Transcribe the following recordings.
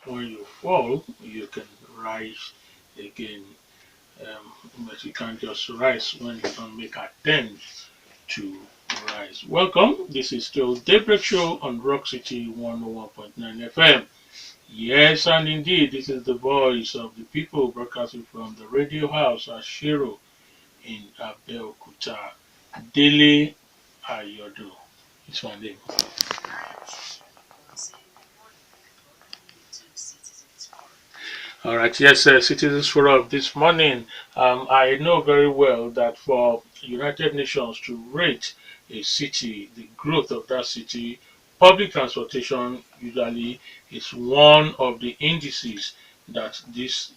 when you fall, you can rise again. But you can't just rise when you don't make attempts to rise. Welcome. This is still Daybreak Show on Rock City 101.9 FM. Yes, and indeed, this is the voice of the people broadcasting from the radio house at Shiro in Abeokuta. Dele Ayodo is my name. All right, yes, Citizens Forum this morning. I know very well that for United Nations to rate a city, the growth of that city, public transportation usually is one of the indices that this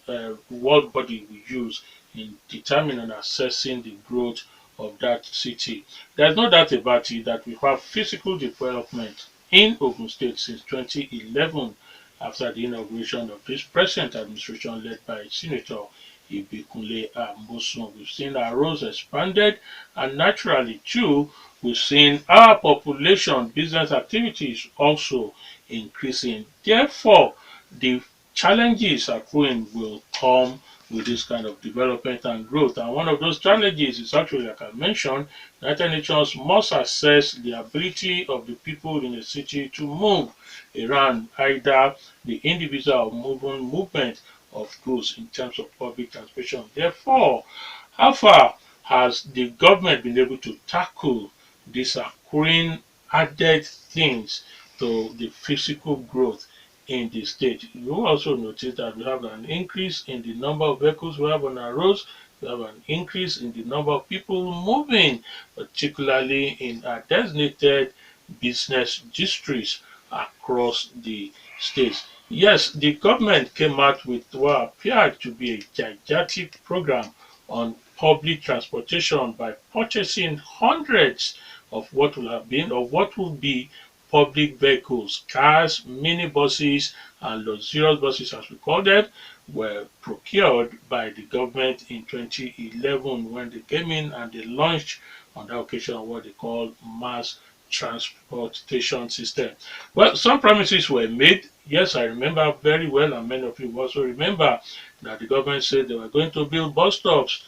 world body will use in determining and assessing the growth of that city. There's no doubt about it that we have physical development in Ogun State since 2011 after the inauguration of this present administration led by Senator Ibikunle Amosun. We've seen our roads expanded, and naturally, too, we've seen our population, business activities also increasing. Therefore, the challenges accruing will come with this kind of development and growth. And one of those challenges is actually, like I mentioned, United Nations must assess the ability of the people in a city to move around either the individual movement of goods in terms of public transportation. Therefore, how far has the government been able to tackle these occurring added things to the physical growth in the state? You will also notice that we have an increase in the number of vehicles we have on our roads. We have an increase in the number of people moving, particularly in our designated business districts across the states. Yes, the government came out with what appeared to be a gigantic program on public transportation by purchasing hundreds of what will have been or what will be public vehicles, cars, minibuses, and luxurious buses, as we call them, were procured by the government in 2011 when they came in and they launched on that occasion what they call mass transportation system. Well, some promises were made. Yes, I remember very well, and many of you also remember that the government said they were going to build bus stops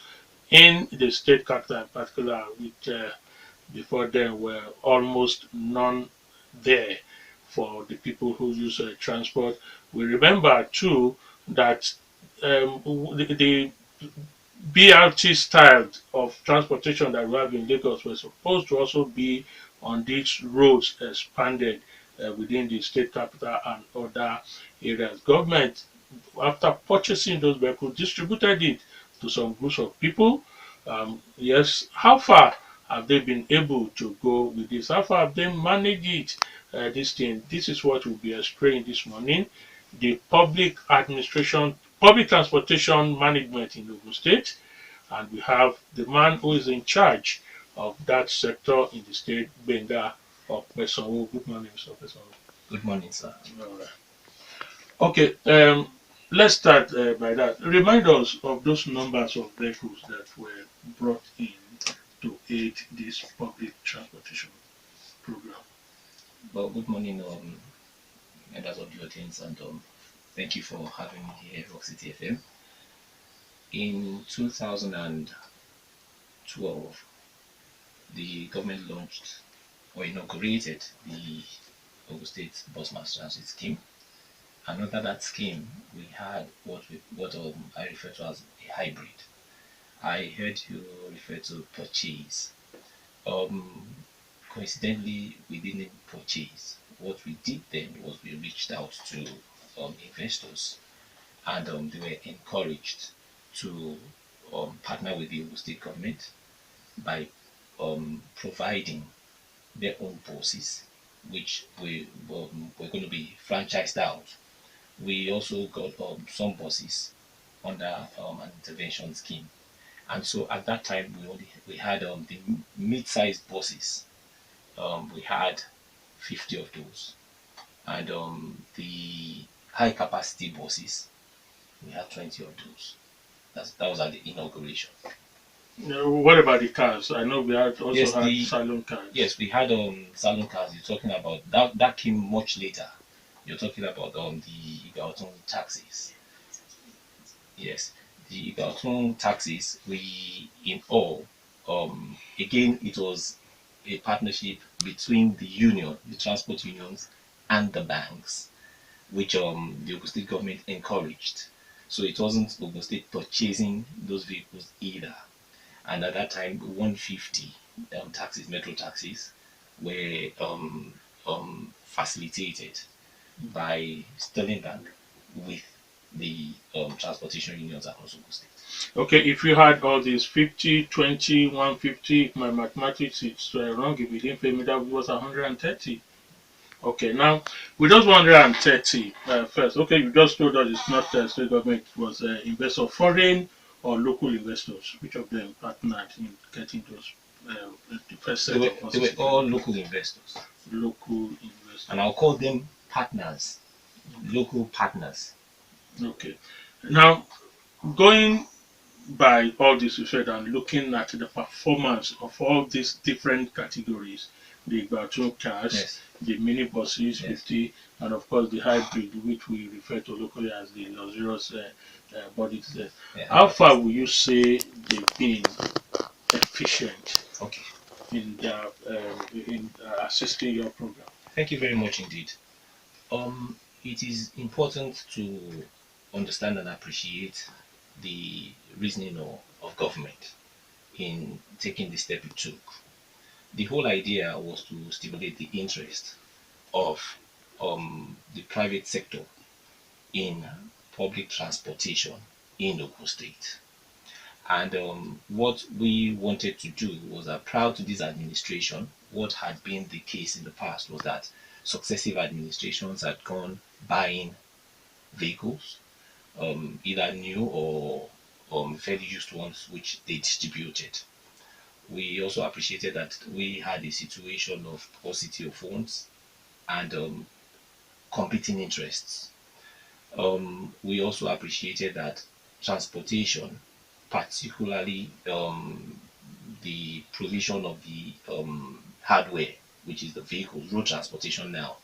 in the state capital in particular, which before then were almost none there for the people who use transport. We remember too that the BRT style of transportation that we have in Lagos were supposed to also be on these roads expanded within the state capital and other areas. Government, after purchasing those vehicles, distributed it to some groups of people. Yes, how far have they been able to go with this? How far have they managed it? This thing. This is what we'll be explaining this morning. The public transportation management in Ogun State, and we have the man who is in charge of that sector in the state, Gbenga Opesanwo. Good morning, Mr. Opesanwo. Good morning, sir. All right. Okay, let's start by that. Remind us of those numbers of vehicles that were brought in to aid this public transportation program. Well, good morning, members of the audience, and thank you for having me here at Rock City FM. In 2012, the government launched or inaugurated the Ogun State Bus Mass Transit Scheme. And under that scheme, we had what I refer to as a hybrid. I heard you refer to purchase. Coincidentally, we didn't purchase. What we did then was we reached out to investors, and they were encouraged to partner with the Ogun State government by providing their own buses, which were going to be franchised out. We also got some buses under an intervention scheme, and so at that time we had the mid-sized buses. We had 50 of those, and the high capacity buses we had 20 of those. That was at the inauguration. What about the cars? I know we had also had the salon cars. Yes, we had salon cars. You're talking about that. That came much later. You're talking about the Igauton taxis. Yes, the Igauton taxis. We in all again it was a partnership between the union, the transport unions, and the banks, which the Ogun State government encouraged. So it wasn't Ogun State purchasing those vehicles either. And at that time, 150 taxis, metro taxis, were facilitated by Sterling Bank with the transportation unions across Ogun State. Okay, if you had all these 50, 20, 150, if my mathematics is wrong, if you didn't pay me, that was 130. Okay, now with those 130 first, okay, you just told us it's not state government, it was investor, foreign or local investors. Which of them partnered in getting those the first They set were, of they buses? were all local investors, Local investors. and I'll call them partners, local partners. Okay, now going by all this you said and looking at the performance of all these different categories, the battery cars, Yes, the minibuses yes. 50, and of course the hybrid, which we refer to locally as the luxurious bodies. Yeah, How far hypercars. would you say they've been efficient Okay. in their assisting your program? Thank you very much indeed. It is important to understand and appreciate the reasoning of government in taking the step it took. The whole idea was to stimulate the interest of the private sector in public transportation in Ogun State. And what we wanted to do was that prior to this administration, what had been the case in the past was that successive administrations had gone buying vehicles, either new or fairly used ones, which they distributed. We also appreciated that we had a situation of paucity of funds and competing interests. We also appreciated that transportation, particularly the provision of the hardware, which is the vehicles, road transportation now,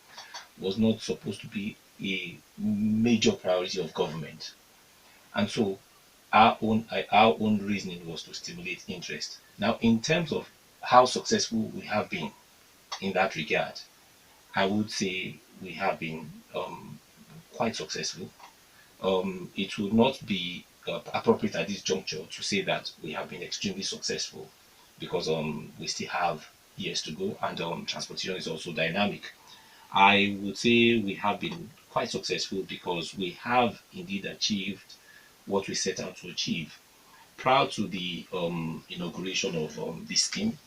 was not supposed to be a major priority of government. And so our own reasoning was to stimulate interest. Now, in terms of how successful we have been in that regard, I would say we have been quite successful. It would not be appropriate at this juncture to say that we have been extremely successful because we still have years to go and transportation is also dynamic. I would say we have been quite successful because we have indeed achieved what we set out to achieve. Prior to the inauguration of this scheme,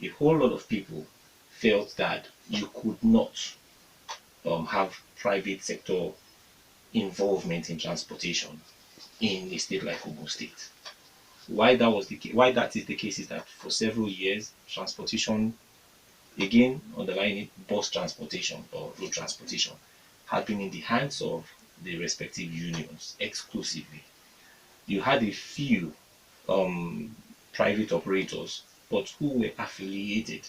a whole lot of people felt that you could not have private sector involvement in transportation in a state like Ogun State. Why that is the case is that for several years, transportation, again underlining bus transportation or road transportation, had been in the hands of the respective unions exclusively. You had a few um, private operators, but who were affiliated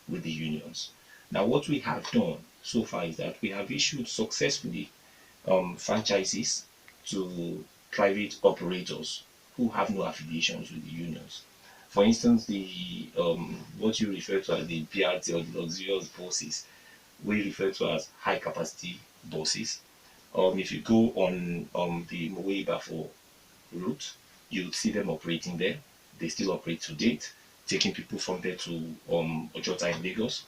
with the unions. Now, what we have done so far is that we have issued successfully franchises to private operators who have no affiliations with the unions. For instance, the what you refer to as the BRT or the luxurious buses, we refer to as high capacity buses. If you go on the Mowe Bafo route, you'll see them operating there. They still operate to date, taking people from there to Ojota in Lagos.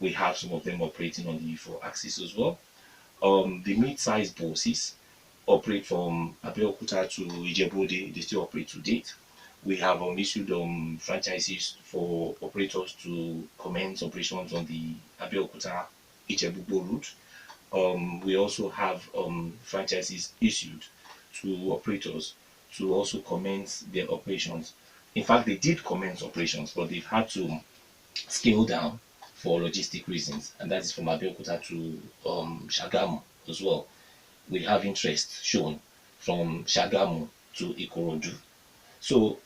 We have some of them operating on the E4 axis as well. The mid-sized buses operate from Abeokuta to Ijebu-Ode. They still operate to date. We have issued franchises for operators to commence operations on the Abeokuta Ijebu route. We also have franchises issued to operators to also commence their operations. In fact, they did commence operations, but they've had to scale down for logistic reasons, and that is from Abeokuta to Shagamu as well. We have interest shown from Shagamu to Ikorodu. So,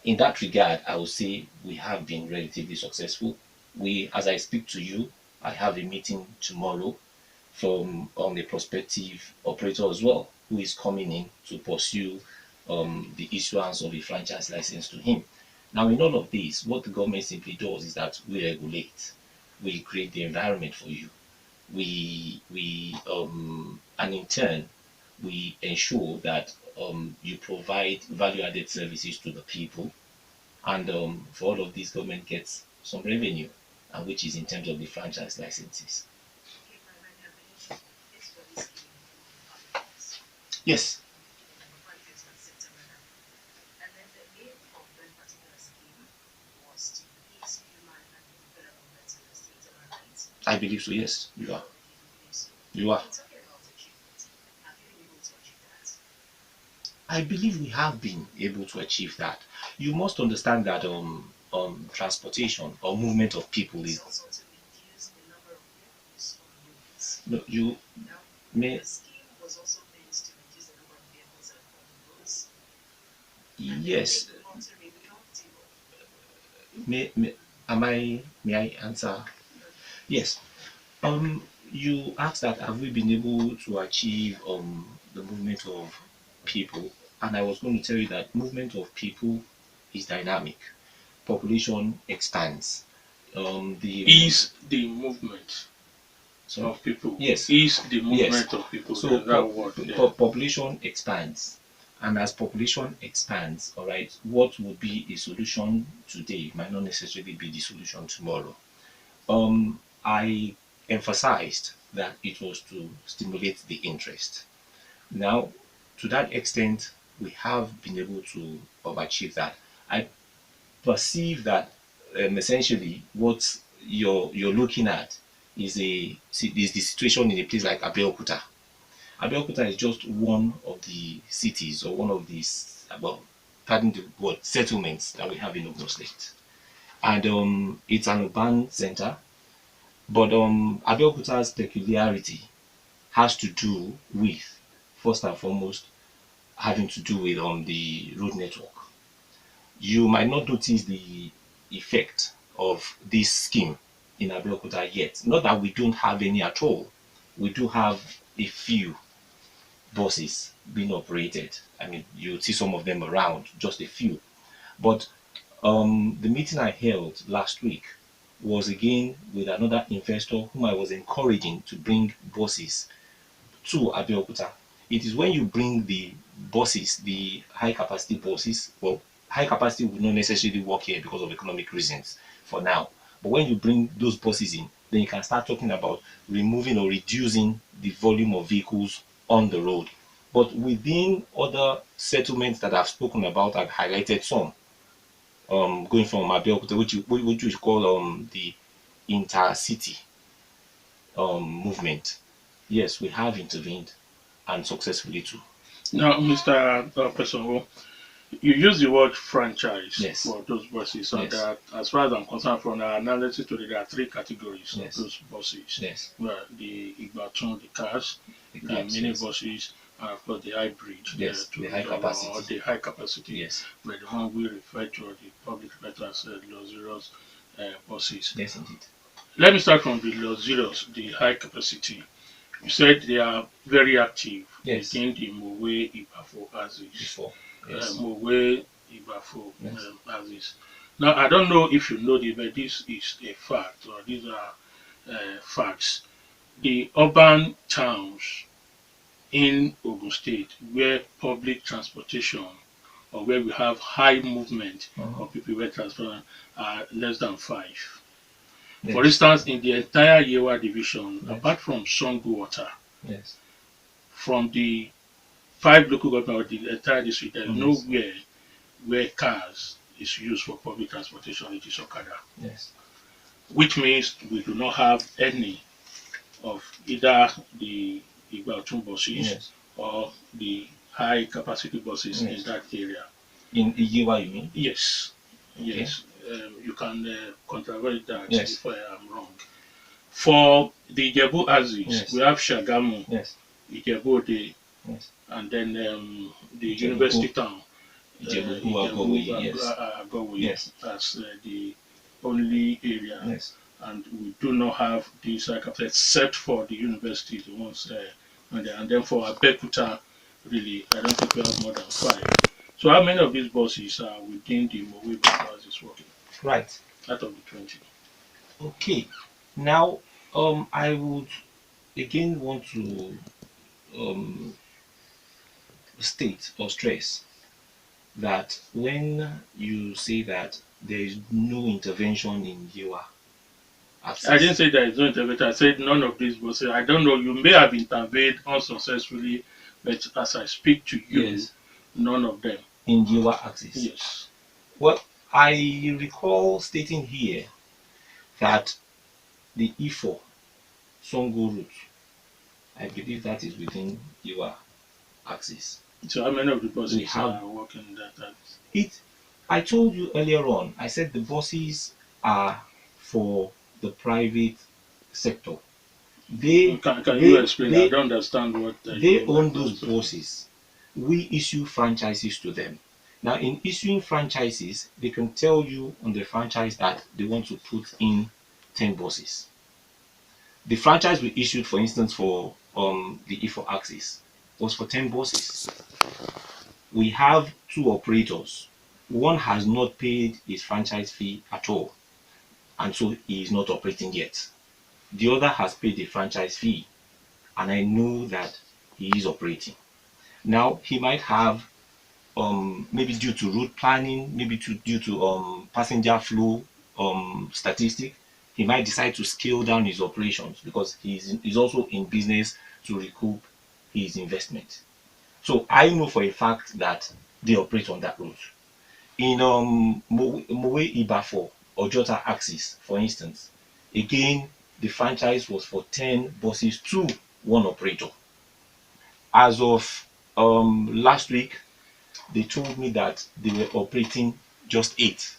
in that regard, I would say we have been relatively successful. As I speak to you, I have a meeting tomorrow from a prospective operator as well, who is coming in to pursue the issuance of a franchise license to him. Now, in all of this, what the government simply does is that we regulate, we create the environment for you, and in turn, we ensure that you provide value-added services to the people, and for all of this, government gets some revenue, and which is in terms of the franchise licenses. Yes. I believe so, yes. You are. You are. I believe we have been able to achieve that. You must understand that transportation or movement of people is. No, you may. Yes. May I answer? Yes. You asked that have we been able to achieve the movement of people, and I was going to tell you that movement of people is dynamic. Population expands. The Is the movement Sorry? of people. Yes. Is the Yes. movement of people. So That word there. population expands, and as population expands, all right, what would be a solution today might not necessarily be the solution tomorrow. I emphasized that it was to stimulate the interest. Now, to that extent, we have been able to achieve that. I perceive that essentially what you're looking at is the situation in a place like Abeokuta. Abeokuta is just one of the cities or one of these, well, pardon the word, settlements that we have in Ogun State. And it's an urban center, but Abeokuta's peculiarity has to do with, first and foremost, having to do with the road network. You might not notice the effect of this scheme in Abeokuta yet. Not that we don't have any at all. We do have a few buses being operated. I mean, you see some of them around, just a few. But the meeting I held last week was again with another investor whom I was encouraging to bring buses to Abeokuta. It is when you bring the buses, the high capacity buses, well, high capacity would not necessarily work here because of economic reasons for now. But when you bring those buses in, then you can start talking about removing or reducing the volume of vehicles on the road. But within other settlements that I've spoken about, I've highlighted some. Going from Abeokuta, which you call the intercity movement. Yes, we have intervened and successfully too. Now, Mr. Opesanwo, you use the word franchise Yes. for those buses, and Yes. as far as I'm concerned, from our analysis today, there are three categories Yes. of those buses. Yes. Well, the Egwuonwu, the cars, the mini yes. buses, and of course the hybrid, Yes, the high capacity. or the high capacity. Yes. But the one we refer to, or the public refer to as luxurious buses. Yes, indeed. Let me start from the luxurious, the high capacity. You said they are very active Yes. within the Mowe Ibafo axis. Before. Yes. Mowe Ibafo Yes. axis. Now, I don't know if you know this, but this is a fact, or these are facts. The urban towns in Ogun State where public transportation or where we have high movement of people where transport are less than 5. Yes. For instance, in the entire Yewa division, Yes. apart from Songwater, Yes. from the 5 local government or the entire district, there is Yes. nowhere where cars is used for public transportation. It is Okada. Yes. Which means we do not have any of either the Egwuonwu buses Yes. or the high capacity buses Yes. in that area. In Ijewa, you mean? Yes. Okay. Yes. You can contravert that Yes. if I am wrong. For the Ijebu axis, Yes. we have Shagamu, Yes. Ijebu, Yes. and then the Ijebu. university town, Ijebu, Agowe, yes. Agowe. Yes. That's the only area Yes. and we do not have these capital except for the university, the ones and then for Abeokuta, really, I don't think we have more than 5. So how many of these buses are within the Mowe bypass is working Right. out of the 20? Okay. Now, I would again want to um, state or stress that when you say that there is no intervention in your I didn't axis, say there is no intervention. I said none of these buses. I don't know. You may have intervened unsuccessfully, but as I speak to you, yes, none of them. in your axis. Yes. Well, I recall stating here that the E4 Songo route, I believe that is within your axis. So how many of the We buses have are working in that? it. I told you earlier on, I said the buses are for the private sector. They Can you they explain? I they don't understand what you they mean by own those buses. buses. We issue franchises to them. Now, in issuing franchises, they can tell you on the franchise that they want to put in 10 buses. The franchise we issued, for instance, for the E4 axis was for 10 buses. We have 2 operators. One has not paid his franchise fee at all, and so he is not operating yet. The other has paid the franchise fee, and I know that he is operating. Now, he might have maybe due to route planning, maybe due to passenger flow statistic, he might decide to scale down his operations because he's also in business to recoup his investment. So I know for a fact that they operate on that route. In Mowe Ibafo or Jota axis, for instance, again the franchise was for 10 buses to one operator. As of last week, they told me that they were operating just 8.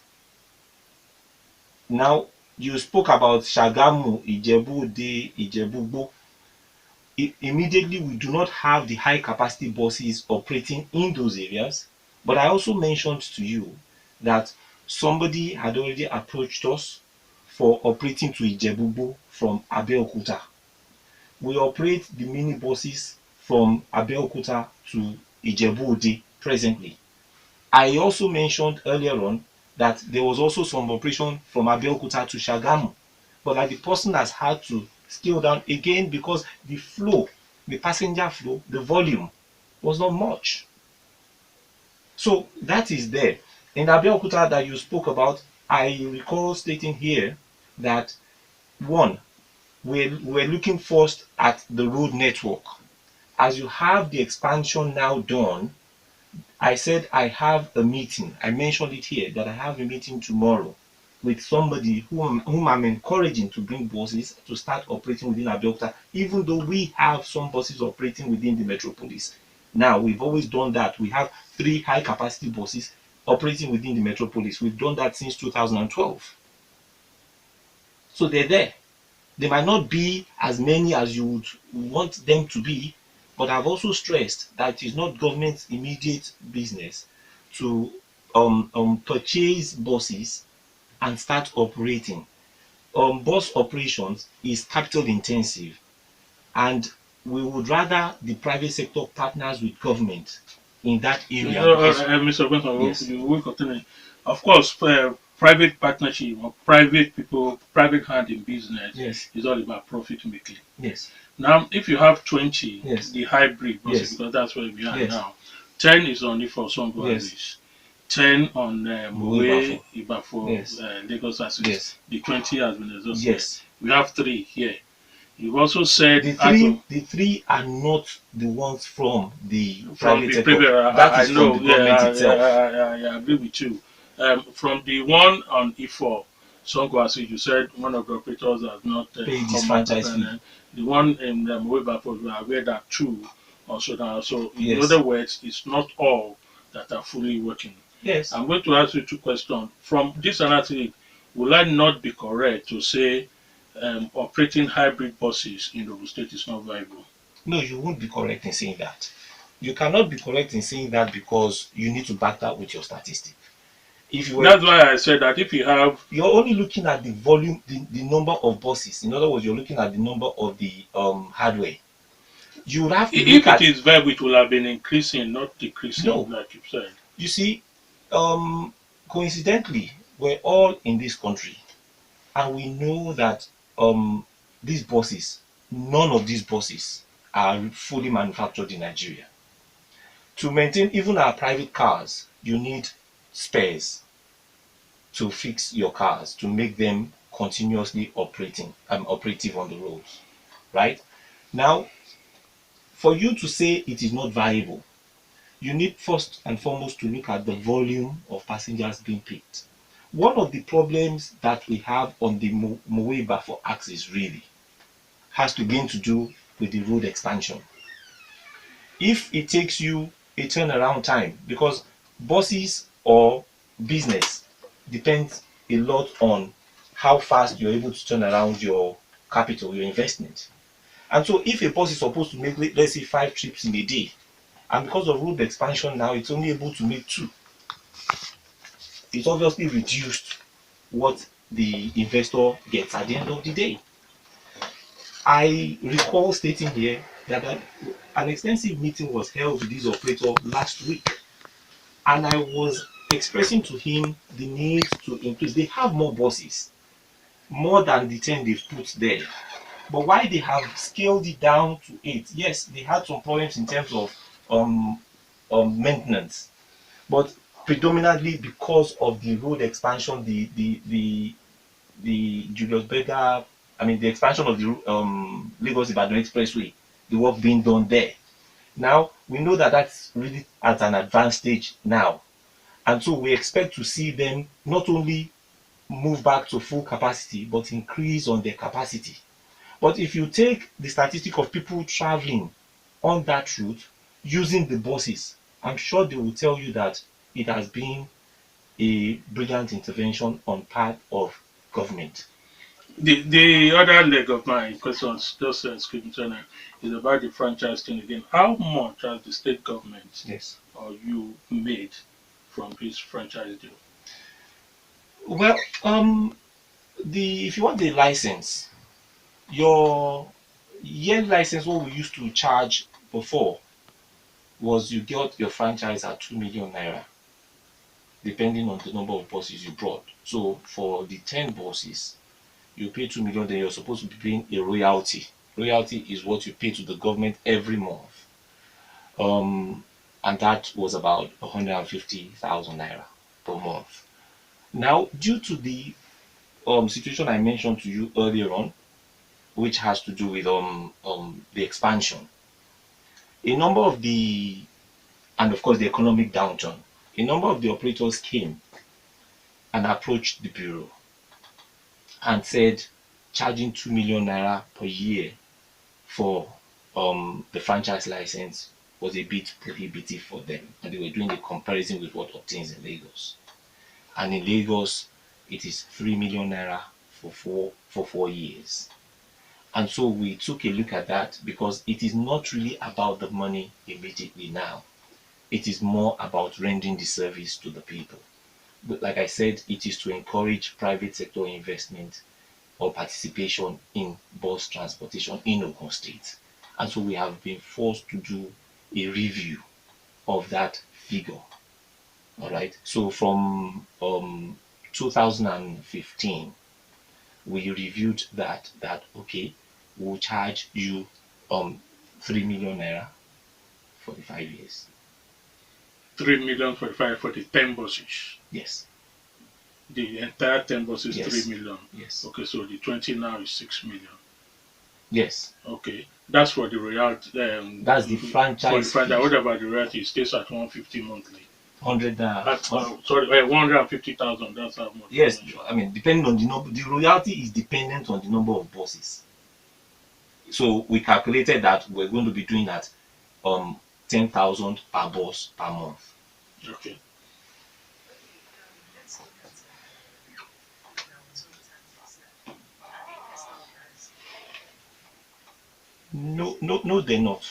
Now, you spoke about Shagamu, Ijebu-Ode, Ijebu-Gbo. Immediately, we do not have the high capacity buses operating in those areas. But I also mentioned to you that somebody had already approached us for operating to Ijebu-Gbo from Abeokuta. We operate the mini buses from Abeokuta to Ijebu-Ode presently. I also mentioned earlier on that there was also some operation from Abeokuta to Shagamu, but that the person has had to scale down again because the flow, the passenger flow, the volume was not much. So that is there. In Abeokuta that you spoke about, I recall stating here that one, we're looking first at the road network. As you have the expansion now done, I said I have a meeting. I mentioned it here that I have a meeting tomorrow with somebody whom I'm encouraging to bring buses to start operating within Abeokuta, even though we have some buses operating within the metropolis. Now, we've always done that. We have 3 high capacity buses operating within the metropolis. We've done that since 2012. So they're there. They might not be as many as you would want them to be, but I've also stressed that it is not government's immediate business to purchase buses and start operating. Bus operations is capital intensive, and we would rather the private sector partners with government in that area because Mr. Ogunsanwo, yes, you will continue. Of course, private partnership or private people, private hand in business yes, is all about profit making. yes, Now, if you have 20, yes, the hybrid buses, yes, because that's where we are yes, now, 10 is only for Songo yes, Axis, 10 on Mowe Mowe, Ibafo, yes, Lagos Axis, yes, the 20 has been exhausted. yes. We have 3 here. You've also said The out three, of the three are not the ones from the from private the sector. previous, That I is from know, the yeah, government itself. I agree with you. From the one on E4, Songo Axis, you said one of the operators has not Pay this come up, franchise and fee. the one in Mowe Ibafo, we are aware that 2 also now. So, in Yes. other words, it's not all that are fully working. Yes. I'm going to ask you 2 questions. From this analysis, will I not be correct to say operating hybrid buses in Ogun State is not viable? No, you won't be correct in saying that. You cannot be correct in saying that because you need to back that with your statistic. If you were, That's why I said that if you have, you're only looking at the volume, the number of buses. In other words, you're looking at the number of the hardware. You would have to look if it at, is verb, it will have been increasing, not decreasing, no. like you said. You see, coincidentally, we're all in this country, and we know that these buses, none of these buses are fully manufactured in Nigeria. To maintain even our private cars, you need spares to fix your cars to make them continuously operative on the roads, right? Now, for you to say it is not viable, you need first and foremost to look at the volume of passengers being picked. One of the problems that we have on the Mowe for axis really has to gain to do with the road expansion. If it takes you a turnaround time, because buses or business depends a lot on how fast you're able to turn around your capital, your investment. And so if a bus is supposed to make, let's say, 5 trips in a day, and because of road expansion now, it's only able to make 2, it's obviously reduced what the investor gets at the end of the day. I recall stating here that an extensive meeting was held with this operator last week, and I was expressing to him the need to increase. They have more buses, more than the 10 they've put there. But why they have scaled it down to 8? Yes, they had some problems in terms of um, maintenance, but predominantly because of the road expansion, the Julius Berger, I mean the expansion of the Lagos Ibadan Expressway, the work being done there. Now we know that that's really at an advanced stage now, and so we expect to see them not only move back to full capacity but increase on their capacity. But if you take the statistic of people traveling on that route using the buses, I'm sure they will tell you that it has been a brilliant intervention on part of government. The other leg of my questions, just skipping China, is about the franchise thing again. How much has the state government Yes. or you made from this franchise deal? Well, the if you want the license, your yearly license, what we used to charge before was you got your franchise at 2 million naira, depending on the number of buses you brought. So for the 10 buses, you pay 2 million, then you're supposed to be paying a royalty. Royalty is what you pay to the government every month. And that was about 150,000 naira per month. Now, due to the situation I mentioned to you earlier on, which has to do with the expansion, a number of the and of course the economic downturn, a number of the operators came and approached the bureau and said charging 2 million naira per year for the franchise license was a bit prohibitive for them, and they were doing a comparison with what obtains in Lagos. And in Lagos, it is 3 million naira for 4 years. And so we took a look at that because it is not really about the money immediately now. It is more about rendering the service to the people. But like I said, it is to encourage private sector investment or participation in bus transportation in Ogun State. And so we have been forced to do a review of that figure. All right. So from 2015, we reviewed that okay, we'll charge you 3 million naira for the 5 years. 3 million for the 10 buses. Yes. The entire 10 buses, Yes. 3 million. Yes. Okay, so the 20 now is 6 million. Yes. Okay, that's for the royalty. That's the For the franchise franchise, fee. what about the royalty? It stays at 150 monthly. 100 Sorry, 150,000. That's how much. yes, I mean, depending on the number, the royalty is dependent on the number of buses. So we calculated that we're going to be doing at 10,000 per bus per month. Okay. No, no, no, they're not.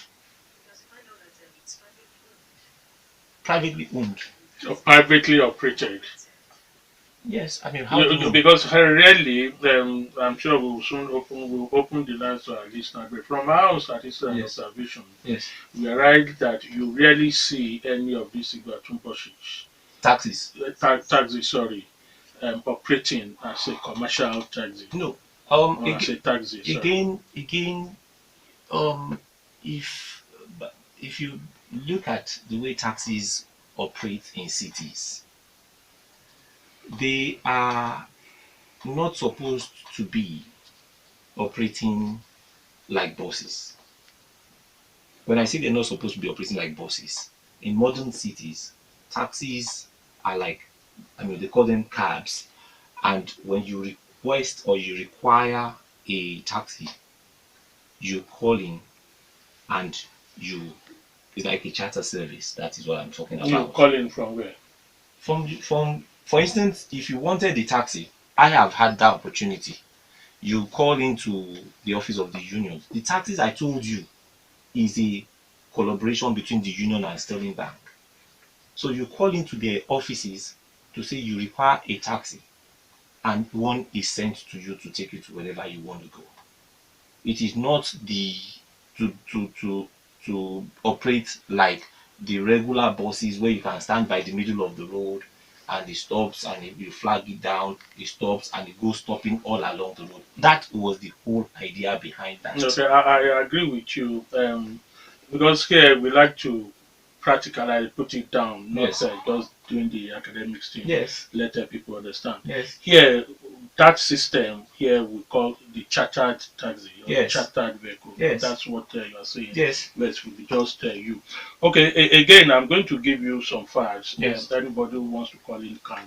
Privately owned. So privately operated. Yes, I mean, how do you know? Because rarely, I'm sure we'll open the lines to our listeners. But from our own statistics and Yes, observation, yes. we are right that you rarely see any of these Igbatun buses, Taxes. taxi, sorry, operating as a commercial taxi No. or as a taxi, sorry. Again, um, if if you look at the way taxis operate in cities, they are not supposed to be operating like buses. When I say they're not supposed to be operating like buses, in modern cities, taxis are like, I mean, they call them cabs. And when you request or you require a taxi, you call in and you, it's like a charter service. That is what I'm talking You about. call in from where? For instance, if you wanted a taxi, I have had that opportunity. You call into the office of the union. The taxis I told you is a collaboration between the union and Sterling Bank. So you call into their offices to say you require a taxi, and one is sent to you to take you to wherever you want to go. It is not the to operate like the regular buses where you can stand by the middle of the road and it stops and if you flag it down, it stops and it goes stopping all along the road. That was the whole idea behind that. Okay, I agree with you. Because here we like to practically put it down, not Yes. just doing the academics thing. Yes. Let people understand. Yes. Here, that system here we call the chartered taxi or the Yes. chartered vehicle. Yes. That's what you are saying. Yes. But it will be just you. Okay, again, I'm going to give you some facts. Yes. Anybody who wants to call in can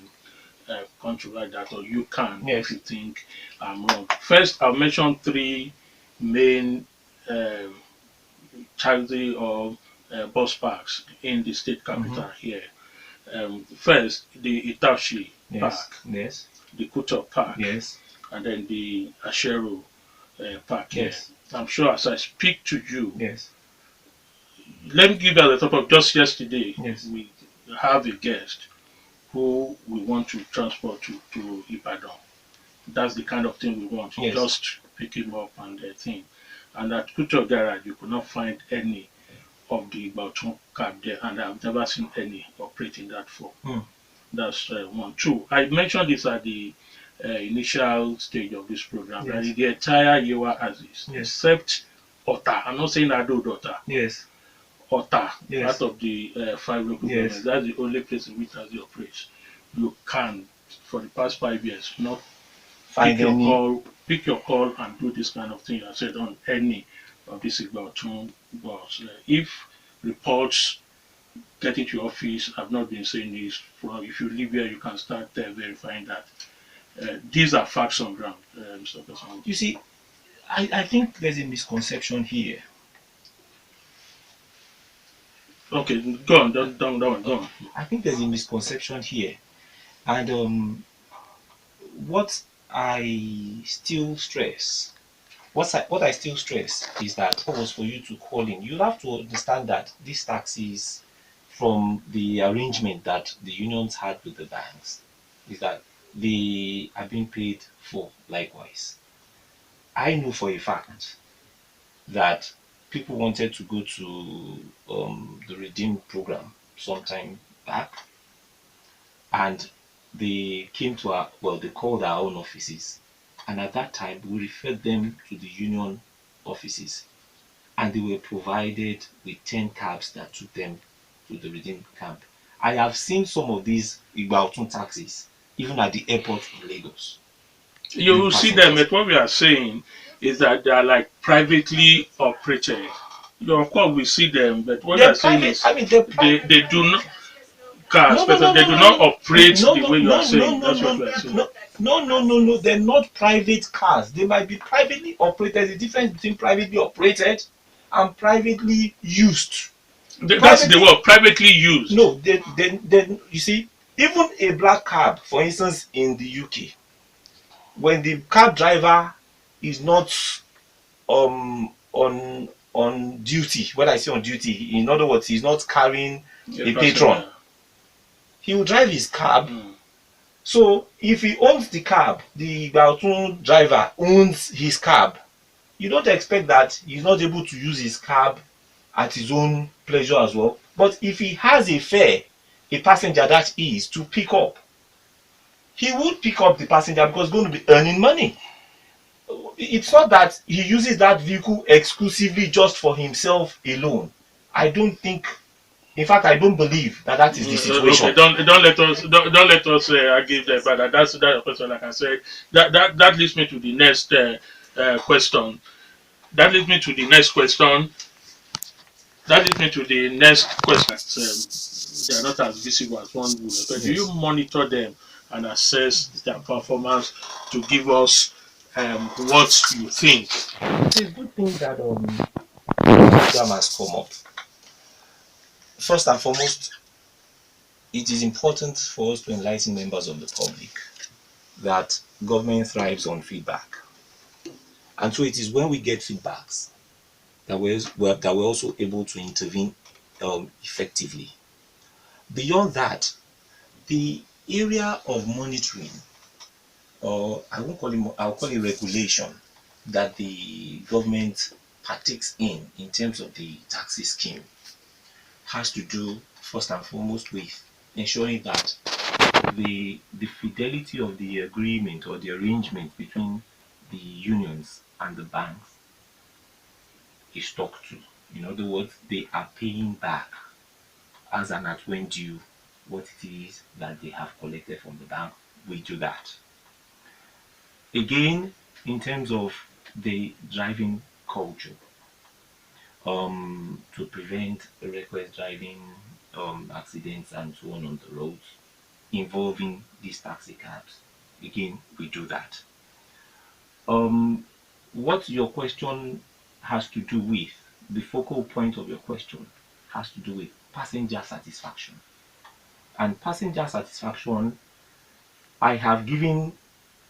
control that, or you can Yes. if you think I'm wrong. First, I'll mention three main uh, taxi or bus parks in the state capital here. First, the Itachi Yes. Park, Yes. the Kuto Park, Yes. and then the Ashero Park here. Yes. I'm sure as I speak to you, Yes. let me give you the top of just yesterday, Yes. we have a guest who we want to transport to Ibadan. That's the kind of thing we want. Yes. Just pick him up and the thing. And at Kuto Garage, you could not find any of the Bautun cab there, and I've never seen any operating that form. That's one. Two, I mentioned this at the initial stage of this program, that Yes. the entire Yewa Aziz, Yes. except Ota, I'm not saying Ado Dota, Yes. Ota, Yes. out of the five local Yes. governments, that's the only place in which Aziz operates. You can, for the past 5 years, not Find any. pick your call and do this kind of thing I said on any of these Igbaotun boards. If reports get into your office, I've not been saying this, if you live here, you can start verifying that. These are facts on ground, Mr. Opesanwo. You see, I think there's a misconception here. Okay, go on, go on. I think there's a misconception here. And what I still stress, what I still stress is that what was for you to call in, you have to understand that these taxes, from the arrangement that the unions had with the banks, is that they are being paid for likewise. I know for a fact that people wanted to go to the Redeem program sometime back, and they came to our, well, they called our own offices, and at that time we referred them to the union offices, and they were provided with 10 cabs that took them to the Redeem camp. I have seen some of these Igbaotun taxis even at the airport in Lagos. You will see them, but what we are saying is that they are like privately operated. You, of course, we see them, but what we They're are saying private. is I mean, they're private. they do not cars, No, no, but no, they no, do no, not no, operate no, the no, way you are no, no, saying. no, That's what no, we are saying. no, no, no, no, no. They're not private cars. They might be privately operated. The difference between privately operated and privately used. That's the word, privately used. No, then you see, even a black cab, for instance, in the UK, when the cab driver is not on duty, when I say on duty, in other words, he's not carrying a patron, he will drive his cab So if he owns the cab, the Igbaotun driver owns his cab, you don't expect that he's not able to use his cab at his own pleasure as well. But if he has a fare, a passenger that is to pick up, he would pick up the passenger because he's going to be earning money. It's not that he uses that vehicle exclusively just for himself alone. I don't think, in fact, I don't believe that that is the Okay, situation. don't let us argue that, but that's a question. Like I said, that leads me to the next question. That leads me to the next question. That leads me to the next question. They are not as visible as one would expect. Do you Yes. monitor them and assess their performance to give us what you think? It's a good thing that program has come up. First and foremost, it is important for us to enlighten members of the public that government thrives on feedback. And so it is when we get feedbacks that we're also able to intervene effectively. Beyond that, the area of monitoring, or I'll call it regulation, that the government partakes in terms of the taxi scheme has to do first and foremost with ensuring that the fidelity of the agreement or the arrangement between the unions and the banks is stuck to. In other words, they are paying back as an at when due what it is that they have collected from the bank. We do that. Again, in terms of the driving culture, to prevent reckless driving, accidents and so on the roads involving these taxi cabs. Again, we do that. Um, what your question has to do with, the focal point of your question has to do with passenger satisfaction. And passenger satisfaction, I have given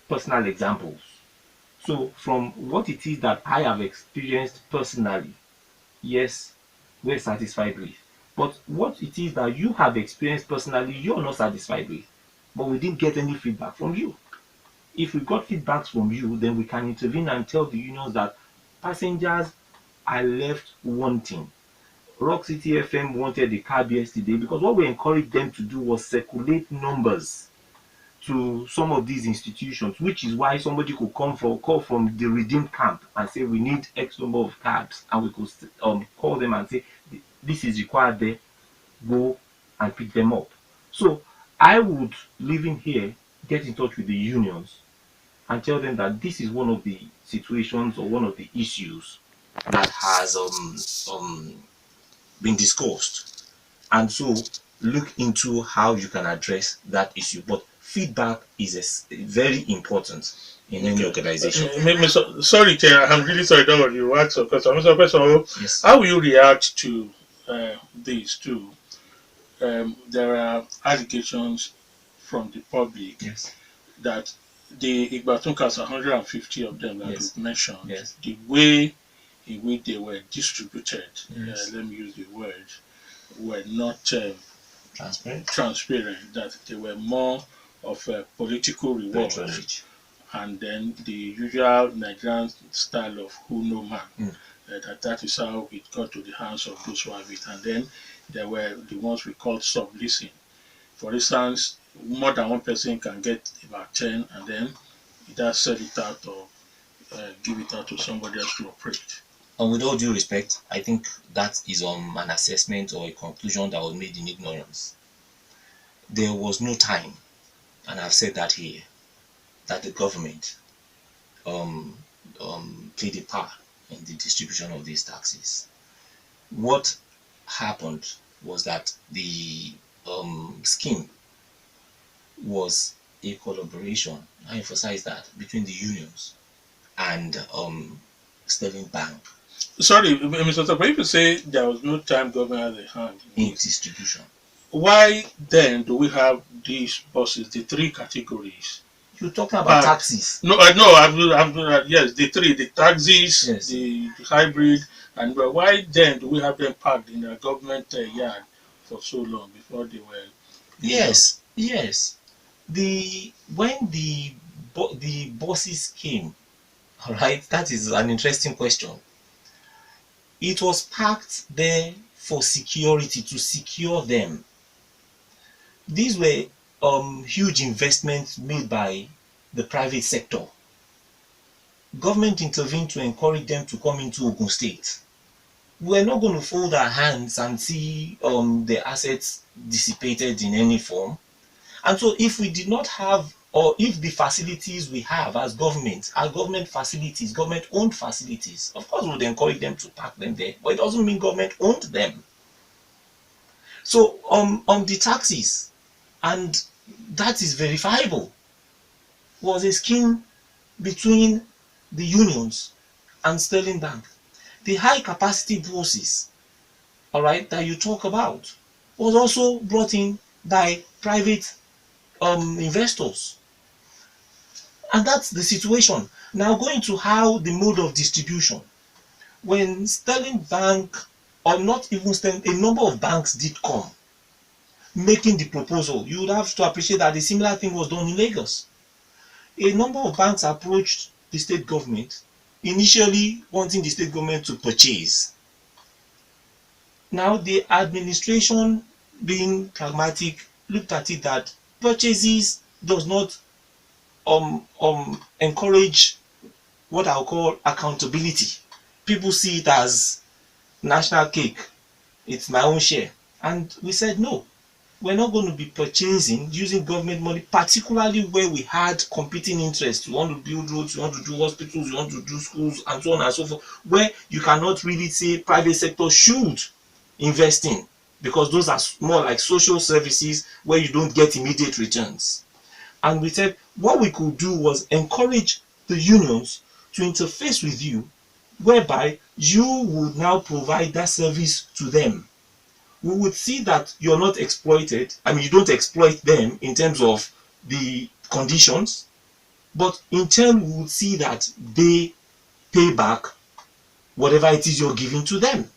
personal examples. So, from what it is that I have experienced personally, yes, we're satisfied with. But what it is that you have experienced personally, you're not satisfied with. But we didn't get any feedback from you. If we got feedbacks from you, then we can intervene and tell the unions that passengers are left wanting. Rock City FM wanted the cab yesterday because what we encouraged them to do was circulate numbers to some of these institutions, which is why somebody could come for a call from the redeem camp and say we need X number of cabs, and we could call them and say this is required there, go and pick them up. So I would, living here, get in touch with the unions and tell them that this is one of the situations or one of the issues that has been discussed, and so look into how you can address that issue. But feedback is very important in any organization. Sorry, Chair, I'm really sorry. Don't worry. You asked a question. Yes. How will you react to these two? There are allegations from the public Yes. that the Igbatunkas, 150 of them that Yes. you've mentioned, Yes. the way in which they were distributed, Yes. let me use the word, were not transparent, that they were more of a political reward. Patronage. And then the usual Nigerian style of who no man. That is how it got to the hands of those who have it. And then there were the ones we called sub-leasing. For instance, more than one person can get about 10 and then either sell it out or give it out to somebody else to operate. And with all due respect, I think that is an assessment or a conclusion that was made in ignorance. There was no time, and I've said that here, that the government played a part in the distribution of these taxes. What happened was that the scheme was a collaboration, I emphasize that, between the unions and Sterling Bank. Sorry, Mr. Tapa, if you say there was no time government had a hand in distribution, why then do we have these buses, the three categories? You're talking about taxis. No, yes, the three, the taxis, yes, the hybrid, and why then do we have them parked in the government yard for so long before they were? Yes, yes. when the bosses came, all right, that is an interesting question. It was parked there for security, to secure them. These were huge investments made by the private sector. Government intervened to encourage them to come into Ogun State. We're not going to fold our hands and see the assets dissipated in any form. And so if we did not have, or if the facilities we have as government are government facilities, government owned facilities, of course we would encourage them to park them there, but it doesn't mean government owned them. So on the taxes, and that is verifiable, was a scheme between the unions and Sterling Bank. The high capacity buses, all right, that you talk about, was also brought in by private investors. And that's the situation. Now going to how the mode of distribution. When Sterling Bank, or not even Sterling, a number of banks did come making the proposal, you would have to appreciate that a similar thing was done in Lagos. A number of banks approached the state government, initially wanting the state government to purchase. Now the administration, being pragmatic, looked at it that purchases does not encourage what I'll call accountability. People see it as national cake, it's my own share. And we said no, we're not going to be purchasing using government money, particularly where we had competing interests. We want to build roads, we want to do hospitals, we want to do schools, and so on and so forth, where you cannot really say private sector should invest in, because those are more like social services where you don't get immediate returns. And we said what we could do was encourage the unions to interface with you, whereby you would now provide that service to them. We would see that you're not exploited. I mean, you don't exploit them in terms of the conditions, but in turn, we would see that they pay back whatever it is you're giving to them.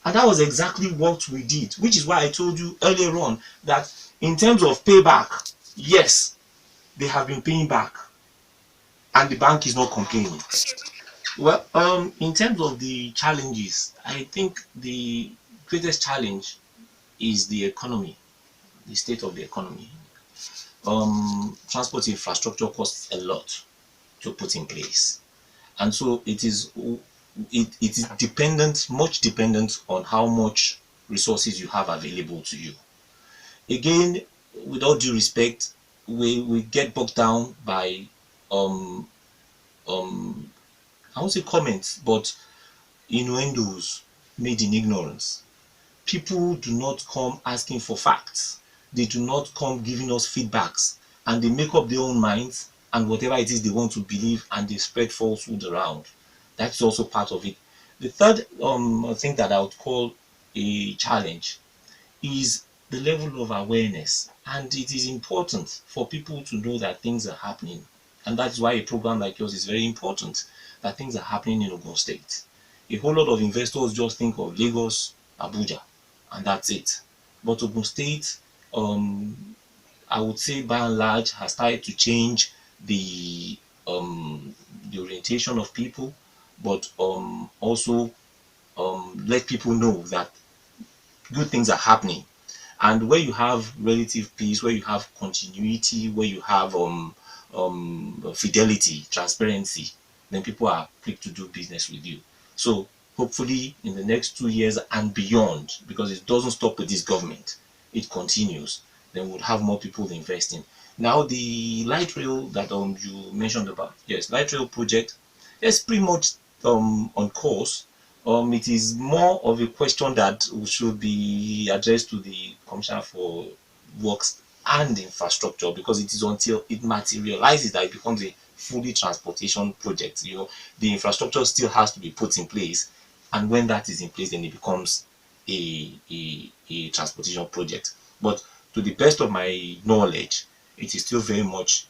And that was exactly what we did, which is why I told you earlier on that in terms of payback, yes, they have been paying back, and the bank is not complaining. Well, in terms of the challenges, I think the greatest challenge is the economy, the state of the economy. Transport infrastructure costs a lot to put in place, and so it is dependent, much dependent on how much resources you have available to you. Again, with all due respect, we get bogged down by um I won't say comments, but innuendos made in ignorance. People do not come asking for facts. They do not come giving us feedbacks, and they make up their own minds and whatever it is they want to believe, and they spread falsehood around. That's also part of it. The third thing that I would call a challenge is the level of awareness, and it is important for people to know that things are happening, and that's why a program like yours is very important, that things are happening in Ogun State. A whole lot of investors just think of Lagos, Abuja, and that's it. But Ogun State, I would say by and large, has started to change the orientation of people, but also let people know that good things are happening. And where you have relative peace, where you have continuity, where you have fidelity, transparency, then people are quick to do business with you. So hopefully in the next 2 years and beyond, because it doesn't stop with this government, it continues, then we'll have more people investing. Now the light rail that you mentioned about, yes, light rail project is pretty much on course. It is more of a question that should be addressed to the Commissioner for Works and Infrastructure, because it is until it materializes that it becomes a fully transportation project. You know, the infrastructure still has to be put in place, and when that is in place, then it becomes a transportation project. But to the best of my knowledge, it is still very much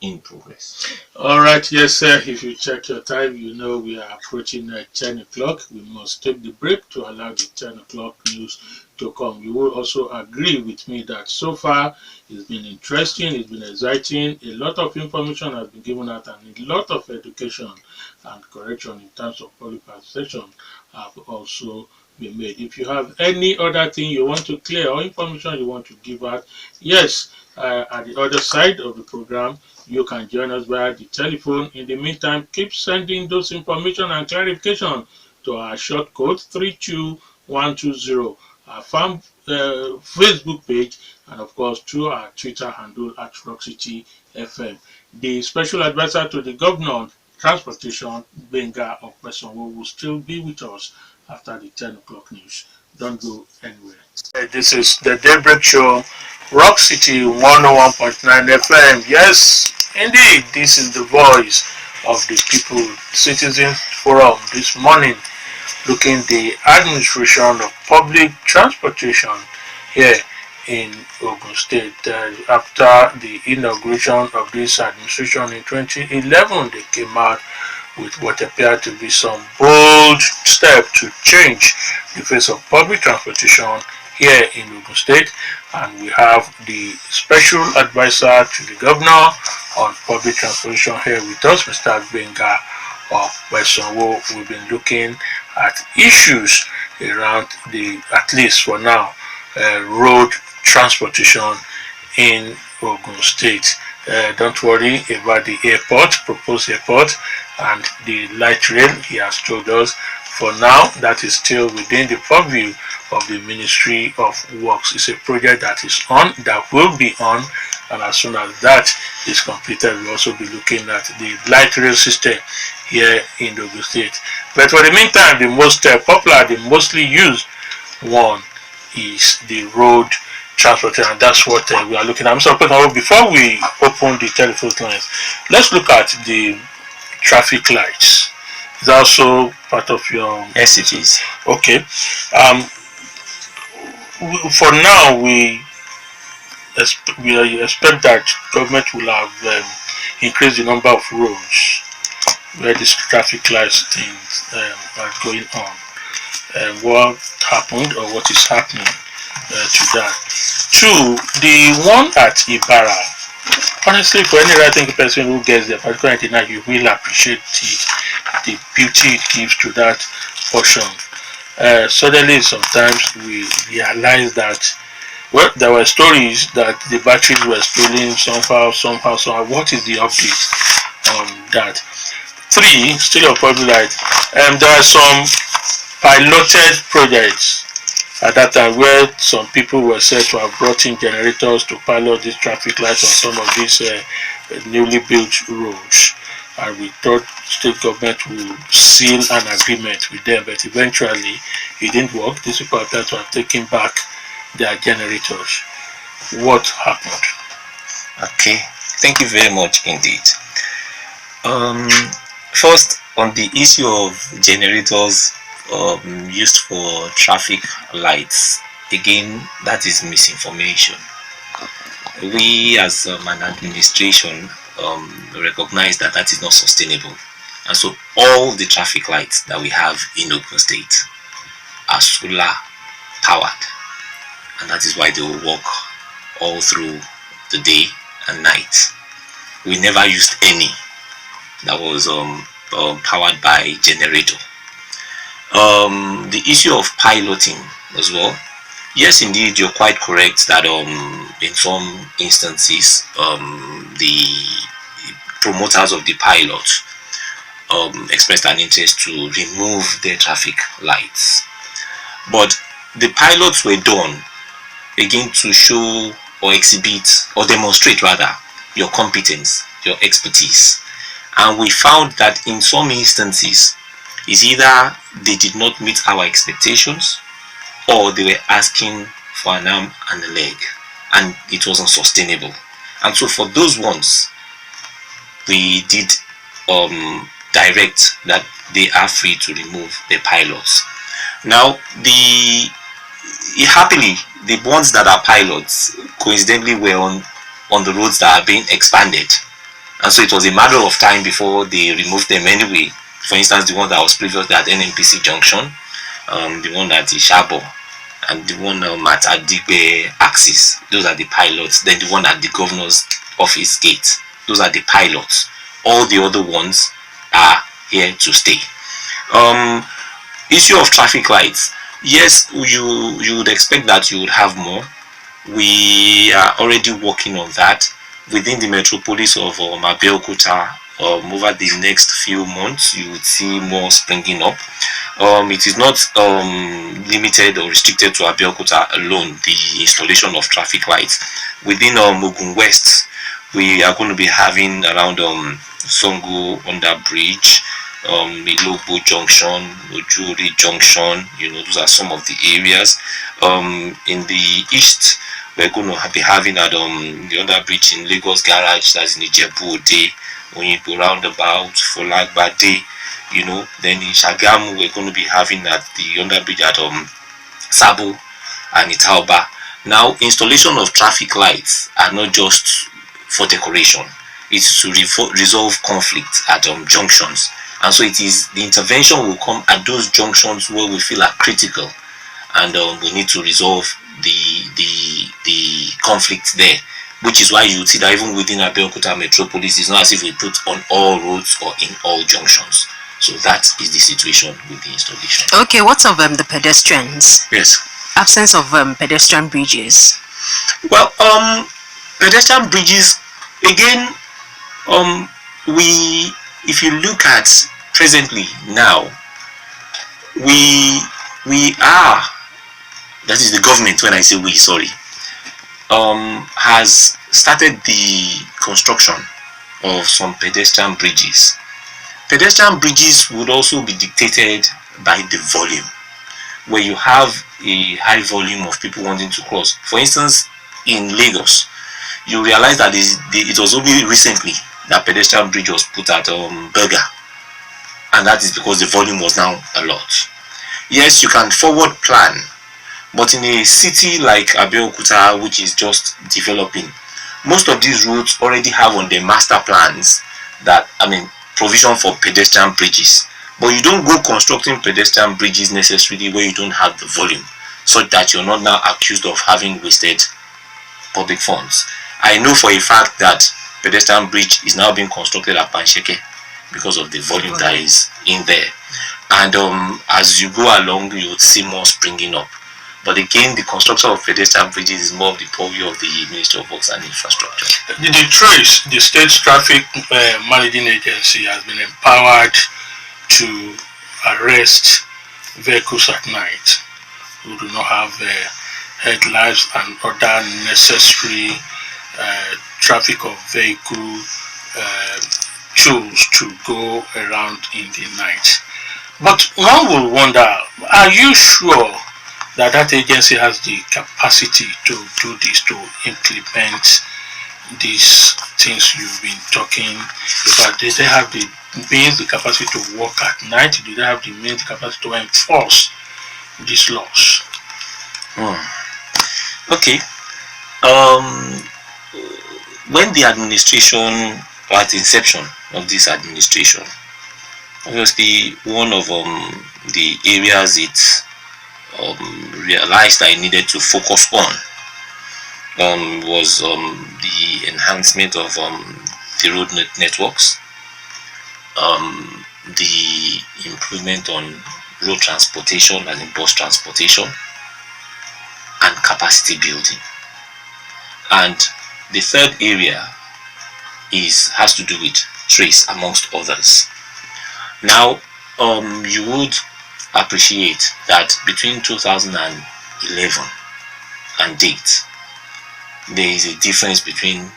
in progress. All right, yes, sir. If you check your time, you know we are approaching 10 o'clock. We must take the break to allow the 10 o'clock news to come, you will also agree with me that so far it's been interesting, it's been exciting, a lot of information has been given out, and a lot of education and correction in terms of public participation have also been made. If you have any other thing you want to clear or information you want to give out, yes, at the other side of the program, you can join us via the telephone. In the meantime, keep sending those information and clarification to our short code 32120, our farm Facebook page, and of course to our Twitter handle at Rock City FM. The special advisor to the governor on transportation, Gbenga Opesanwo, will still be with us after the 10 o'clock news. Don't go anywhere. This is the Daybreak Show, Rock City 101.9 FM. Yes, indeed, this is the voice of the people, Citizens Forum this morning, looking the administration of public transportation here in Ogun State. After the inauguration of this administration in 2011, they came out with what appeared to be some bold step to change the face of public transportation here in Ogun State. And we have the special advisor to the governor on public transportation here with us, Mr. Gbenga Opesanwo. We've been looking at issues around the, at least for now, road transportation in Ogun State. Don't worry about the airport, proposed airport, and the light rail. He has told us for now that is still within the purview of the Ministry of Works. It's a project that is on, that will be on, and as soon as that is completed, we'll also be looking at the light rail system here in Ogun State. But for the meantime, the most popular, the mostly used one is the road transportation, and that's what we are looking at. So before we open the telephone lines, let's look at the traffic lights. It's also part of your... Yes, it is. Okay. For now, we expect that government will have increased the number of roads where this traffic lights things are going on. What happened or what is happening to that? Two, the one at Ibarra. Honestly, for any right thinking person who gets there, particularly tonight, you will appreciate the beauty it gives to that portion. Suddenly, sometimes we realize that, well, there were stories that the batteries were stolen somehow. What is the update on that? Three, still on public light. There are some piloted projects at that time where some people were said to have brought in generators to pilot these traffic lights on some of these newly built roads, and we thought state government will seal an agreement with them, but eventually it didn't work. These people appear to have taken back their generators. What happened? Okay, thank you very much indeed. First, on the issue of generators used for traffic lights, again, that is misinformation. We as an administration recognize that that is not sustainable, and so all the traffic lights that we have in Ogun State are solar powered, and that is why they will work all through the day and night. We never used any that was powered by generator. The issue of piloting as well. Yes, indeed, you're quite correct that in some instances the promoters of the pilot expressed an interest to remove their traffic lights, but the pilots were done again to show or exhibit or demonstrate rather your competence, your expertise, and we found that in some instances is either they did not meet our expectations or they were asking for an arm and a leg, and it wasn't sustainable. And so for those ones, we did direct that they are free to remove their pilots. Now, happily, the ones that are pilots coincidentally were on the roads that are being expanded, and so it was a matter of time before they removed them anyway. For instance, the one that was previously at NNPC Junction, the one at Ishabo, and the one at Adigbe axis. Those are the pilots. Then the one at the governor's office gate. Those are the pilots. All the other ones are here to stay. Issue of traffic lights. Yes, you would expect that you would have more. We are already working on that within the metropolis of Abeokuta. Over the next few months, you would see more springing up. It is not limited or restricted to Abeokuta alone, the installation of traffic lights. Within Ogun West, we are going to be having around Songo under bridge, Ilobo Junction, Ojuri Junction. Those are some of the areas. In the east, we're going to be having at the under bridge in Lagos Garage, that's in Ijebu Ode, Oyinbo Roundabout, Folagbade. Then in Shagamu, we're going to be having at the under bridge at Sabo and Itauba. Now, installation of traffic lights are not just for decoration. It's to resolve conflict at junctions. And so the intervention will come at those junctions where we feel are critical, and we need to resolve the conflict there. Which is why you would see that even within Abeokuta metropolis, it's not as if we put on all roads or in all junctions. So that is the situation with the installation. Okay, what of the pedestrians? Yes. Absence of pedestrian bridges. Well, pedestrian bridges, again, if you look at presently now, we are, that is the government, when I say we, sorry, has started the construction of some pedestrian bridges. Pedestrian bridges would also be dictated by the volume, where you have a high volume of people wanting to cross. For instance, in Lagos, you realize that it was only recently that pedestrian bridge was put at Berger, and that is because the volume was now a lot. Yes, you can forward plan, but in a city like Abeokuta, which is just developing, most of these roads already have on their master plans provision for pedestrian bridges. But you don't go constructing pedestrian bridges necessarily where you don't have the volume, so that you're not now accused of having wasted public funds. I know for a fact that pedestrian bridge is now being constructed at Pansheke because of the volume that is in there. And as you go along, you would see more springing up. But again, the construction of pedestrian bridges is more of the purview of the Ministry of Works and Infrastructure. The State Traffic Managing Agency has been empowered to arrest vehicles at night who do not have headlights and other necessary traffic of vehicle tools to go around in the night. But one will wonder, are you sure that agency has the capacity to do this, to implement these things you've been talking about? Do they have the capacity to work at night? Do they have the capacity to enforce these laws? Okay. When the administration, or at the inception of this administration, obviously one of the areas it realized that it needed to focus on was the enhancement of the road networks, the improvement on road transportation, as in bus transportation, and capacity building. And the third area has to do with trace, amongst others. Now, you would appreciate that between 2011 and date, there is a difference between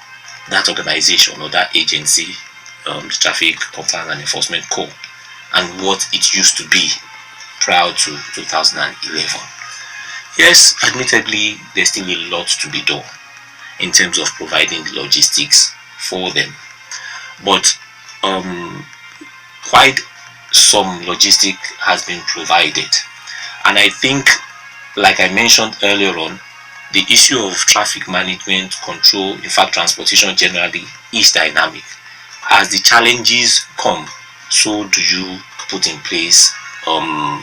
that organization or that agency, the Traffic Compliance and Enforcement Corps, and what it used to be prior to 2011. Yes, admittedly, there's still a lot to be done in terms of providing the logistics for them, but quite some logistic has been provided. And I think, like I mentioned earlier on, the issue of traffic management, control, in fact transportation generally, is dynamic. As the challenges come, so do you put in place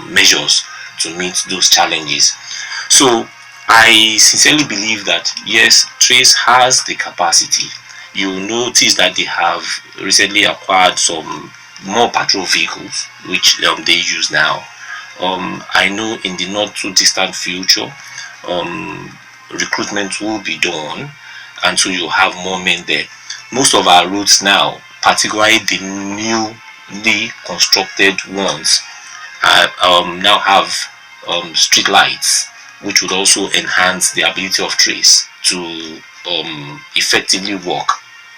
measures to meet those challenges. So I sincerely believe that yes, Trace has the capacity. You notice that they have recently acquired some more patrol vehicles, which they use now. I know in the not too distant future, recruitment will be done, and so you have more men there. Most of our roads now, particularly the newly constructed ones, now have street lights, which would also enhance the ability of Trace to effectively work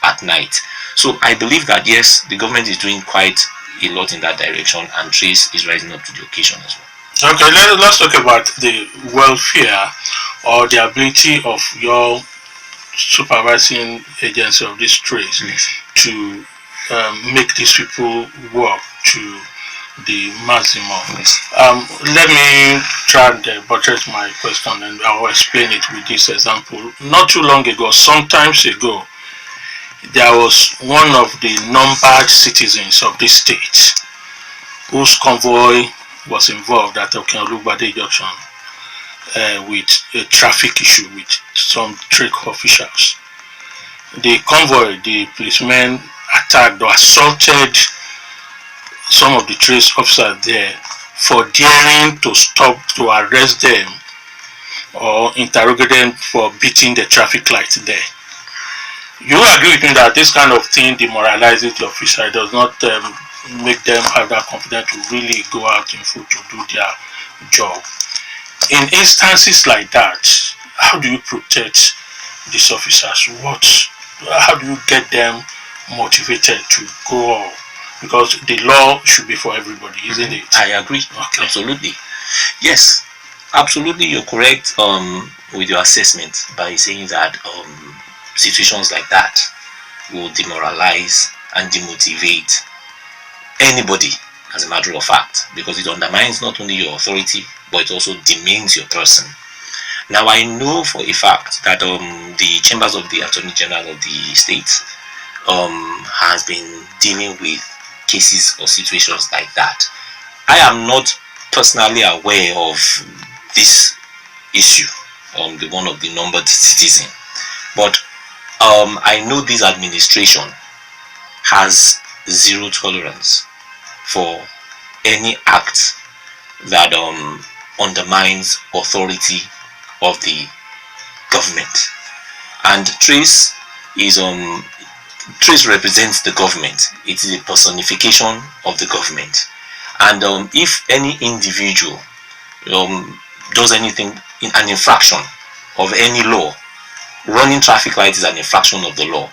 at night. So I believe that yes, the government is doing quite a lot in that direction, and Trace is rising up to the occasion as well. Okay, let's talk about the welfare or the ability of your supervising agency of this Trace to make these people work to the maximum. Let me try and buttress my question, and I will explain it with this example. Not too long ago, sometimes ago, there was one of the numbered citizens of this state whose convoy was involved at Okeolugbade Junction with a traffic issue with some trade officials. The convoy, the policemen attacked or assaulted some of the trace officers there for daring to stop to arrest them or interrogate them for beating the traffic light there. You agree with me that this kind of thing demoralizes the officer, does not make them have that confidence to really go out in full to do their job. In instances like that, how do you protect these officers? How do you get them motivated to go on? Because the law should be for everybody, isn't it? I agree. Okay. Absolutely. Yes, absolutely. You're correct with your assessment by saying that situations like that will demoralize and demotivate anybody, as a matter of fact, because it undermines not only your authority, but it also demeans your person. Now, I know for a fact that the chambers of the Attorney General of the state has been dealing with cases or situations like that. I am not personally aware of this issue, the one of the numbered citizen, but I know this administration has zero tolerance for any act that undermines authority of the government. And Trace represents the government. It is a personification of the government. And if any individual does anything in an infraction of any law, running traffic lights is an infraction of the law,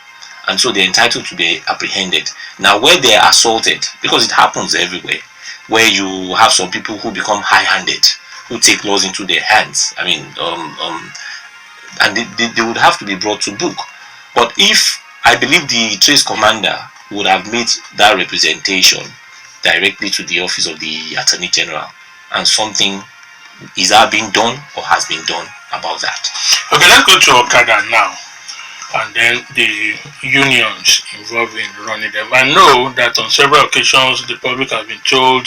and so they're entitled to be apprehended. Now, where they're assaulted, because it happens everywhere, where you have some people who become high-handed, who take laws into their hands. I mean, and they would have to be brought to book. But if I believe the Trace commander would have made that representation directly to the office of the Attorney General, and something is that being done or has been done about that. Okay, let's go to Okada now, and then the unions involved in running them. I know that on several occasions the public has been told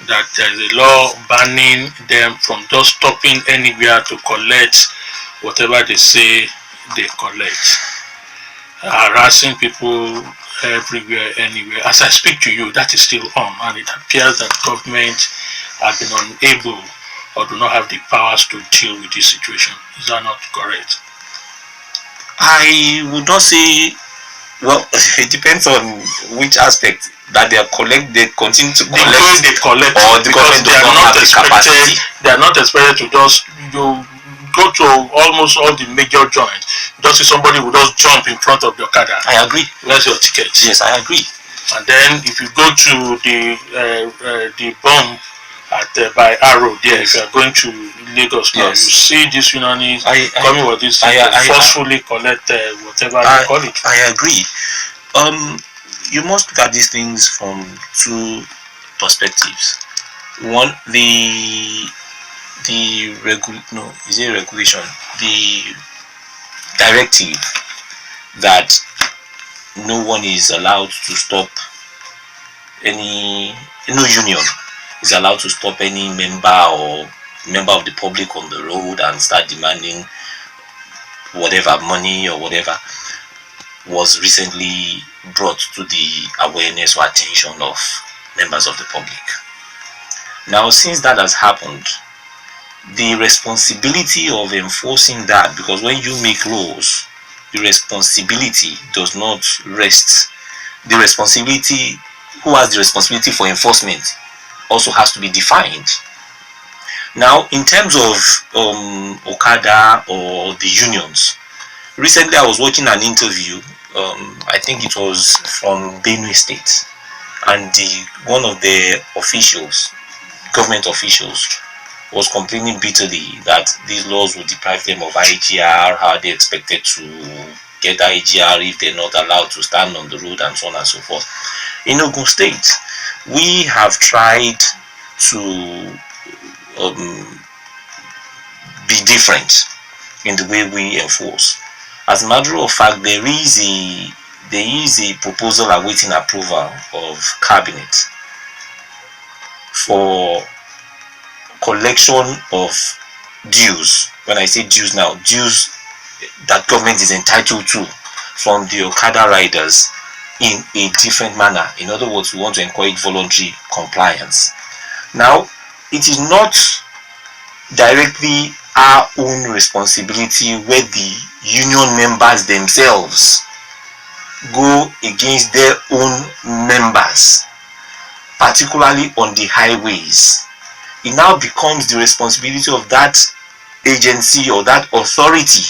that there is a law banning them from just stopping anywhere to collect whatever they say they collect, harassing people everywhere, anywhere. As I speak to you, that is still on, and it appears that government have been unable or do not have the powers to deal with this situation. Is that not correct? I would not say, well, it depends on which aspect that they continue to collect, they collect, or the government does not have the capacity. They are not expected to just go to almost all the major joints. Just see somebody who just jump in front of the Okada. I agree. Where's your ticket? Yes, I agree. And then if you go to the bomb at by Arrow there, if you are going to Lagos now, yes, you see these unionists coming with this forcefully collect whatever they call it. I agree. You must look at these things from two perspectives. One, the regulation, the directive that no one is allowed to stop no union is allowed to stop any member or member of the public on the road and start demanding whatever money or whatever, was recently brought to the awareness or attention of members of the public. Now, since that has happened, the responsibility of enforcing that, because when you make laws, the responsibility does not rest. The responsibility, who has the responsibility for enforcement, also has to be defined. Now, in terms of Okada or the unions, recently I was watching an interview, I think it was from Benue State, and one of the officials, government officials, was complaining bitterly that these laws would deprive them of IGR, how they expected to get IGR if they're not allowed to stand on the road, and so on and so forth. In Ogun State, we have tried to be different in the way we enforce. As a matter of fact, there is a proposal awaiting approval of cabinet for collection of dues. When I say dues now, dues that government is entitled to from the Okada riders in a different manner. In other words, we want to encourage voluntary compliance. Now, it is not directly our own responsibility where the union members themselves go against their own members, particularly on the highways. It now becomes the responsibility of that agency or that authority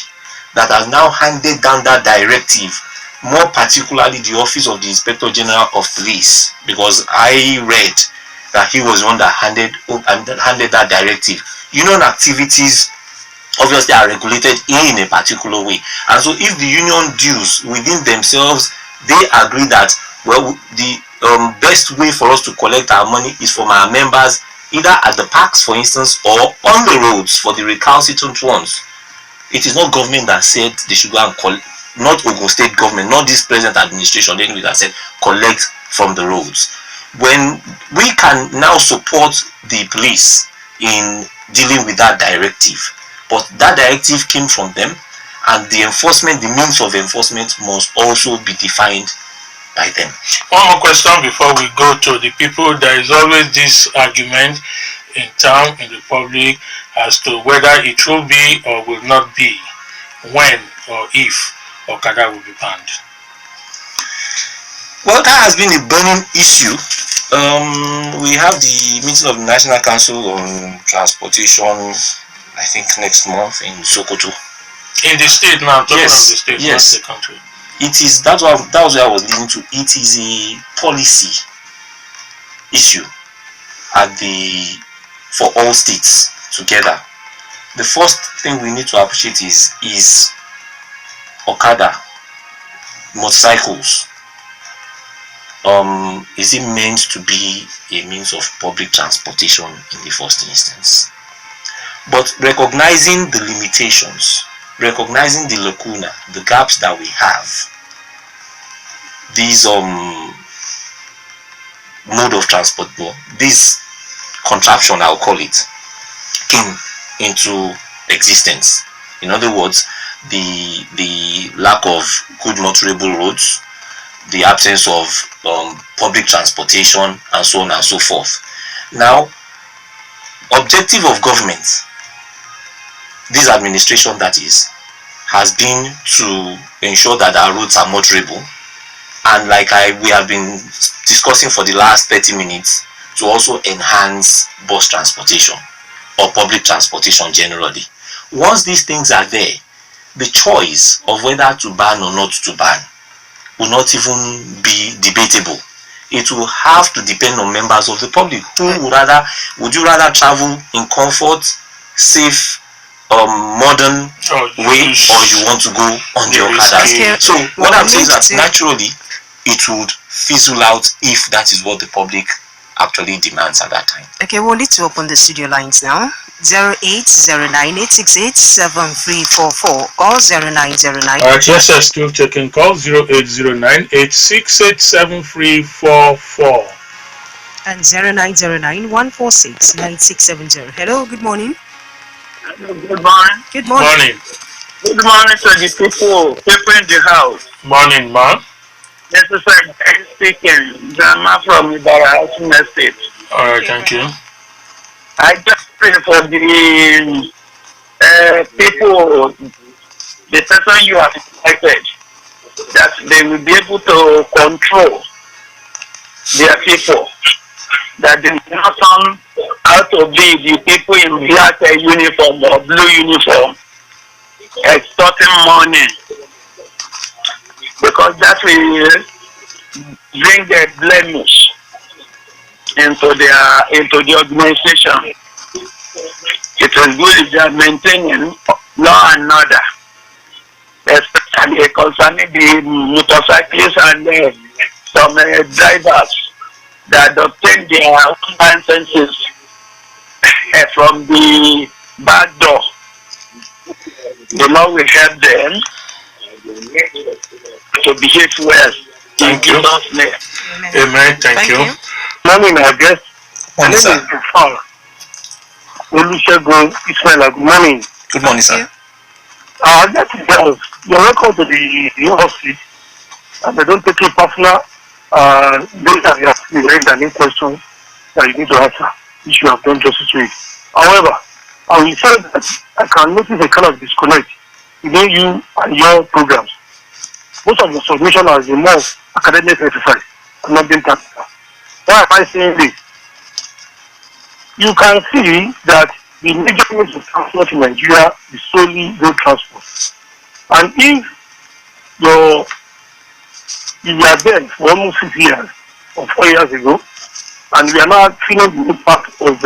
that has now handed down that directive, more particularly the office of the Inspector General of Police, because I read that he was the one that handed that directive. Union activities obviously are regulated in a particular way, and so if the union dues within themselves, they agree that, well, the best way for us to collect our money is from our members, either at the parks, for instance, or on the roads for the recalcitrant ones. It is not government that said they should go and collect, not Ogun State government, not this present administration anyway, that said collect from the roads. When we can now support the police in dealing with that directive, but that directive came from them, and the enforcement, the means of enforcement must also be defined by them. One more question before we go to the people. There is always this argument in town, in the public, as to whether it will be or will not be, when or if Okada will be banned. Well, that has been a burning issue. We have the meeting of the National Council on Transportation, I think next month in Sokoto. In the state now, talking Yes, of the state, yes. not the country. It is, that was where I was leading to. It is a policy issue for all states together. The first thing we need to appreciate is Okada, motorcycles. Is it meant to be a means of public transportation in the first instance? But recognizing the limitations, recognizing the lacuna, the gaps that we have, these mode of transport, this contraption, I'll call it, came into existence. In other words, the lack of good motorable roads, the absence of public transportation, and so on and so forth. Now, objective of government, this administration that is, has been to ensure that our roads are motorable, and like we have been discussing for the last 30 minutes, to also enhance bus transportation or public transportation generally. Once these things are there, the choice of whether to ban or not to ban will not even be debatable. It will have to depend on members of the public. Would you rather travel in comfort, safe, modern way, or you want to go on the Okada? So what I'm saying is that naturally it would fizzle out if that is what the public actually demands at that time. Okay, we'll need to open the studio lines now. 08098687344 or 0909. Alright, yes, sir, still taking calls. 0809-868-7344 and 0909-146-9670. Hello, good morning. Good morning. Good morning. Morning. Good morning to the people in the house. Morning, ma. Necessary speaking. Grandma from Ibarra Housing Estate. All right, thank you. I just pray for the people, the person you have elected, that they will be able to control their people, that they will not turn out to be the people in black uniform or blue uniform extorting money, because that will bring the blemish into the organization. It is good if they are maintaining law and order, especially concerning the motorcyclists and some drivers that obtain their own licenses from the back door. The law will help them to behave well. Thank you. Amen. Thank you. Morning, I guess. My name is Ifal Olusegun Ismail. Good morning. Good morning, sir. That is you're welcome to the office, and I don't take it personal. Those are the raised an in question that you need to answer, which you have done justice to it. However, I will say that I can notice a kind of disconnect between you and your programs. Most of your submission has been more academic exercise and not been practical. Why am I saying this? You can see that the major means of transport in Nigeria is solely road transport. And if you were there for almost 6 years or 4 years ago, and we are now feeling the impact of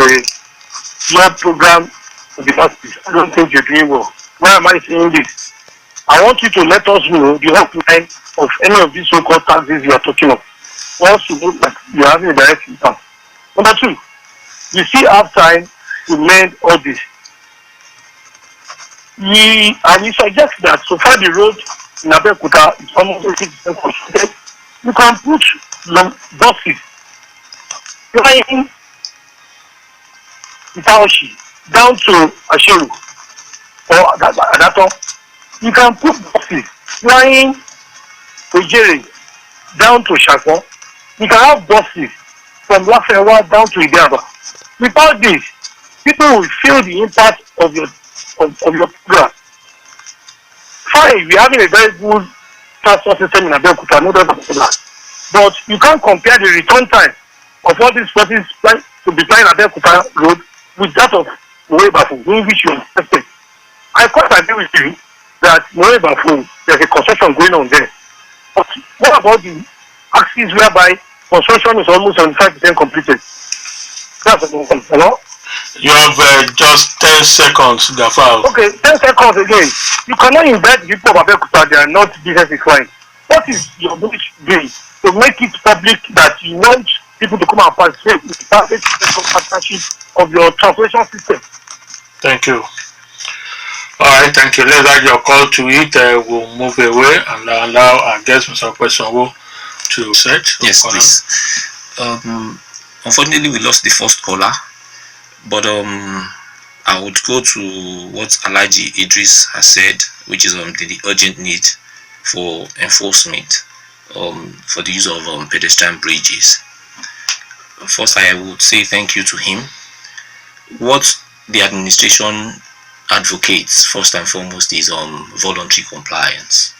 your program of the masses, I don't think you're doing well. Why am I saying this? I want you to let us know the outline of any of these so-called taxes you are talking of. Once you look like you're having a direct impact. Number two, you see have time to learn all this. And you suggest that so far the road in Abeokuta is almost 80% constructed. You can put buses flying Itaoshi down to Asheru or Adato. You can put buses flying Ojere down to Shakon. You can have buses from Lafewa down to Idiaba. Without this, people will feel the impact of your program. Fine, we are having a very good transport system in Abeokuta, no doubt about that. But you can't compare the return time of all these buses to be flying Abeokuta road with that of Moebafu, in which you expected. I quite agree with you that Moebafu, there's a construction going on there. But what about the axis whereby construction is almost 75% completed? That's the one. Hello? You have just 10 seconds, Gafal. Okay, 10 seconds again. You cannot invite people of Abeokuta, they are not business inclined. What is your wish doing to make it public that you want people to come and participate in the private partnership of your translation system? Thank you. All right, thank you. Let's add your call to it. We'll move away and allow our guest, Mr. Opesanwo, to search. Yes, please. Unfortunately, we lost the first caller, but I would go to what Alhaji Idris has said, which is the urgent need for enforcement for the use of pedestrian bridges. First, I would say thank you to him. What the administration advocates first and foremost is voluntary compliance.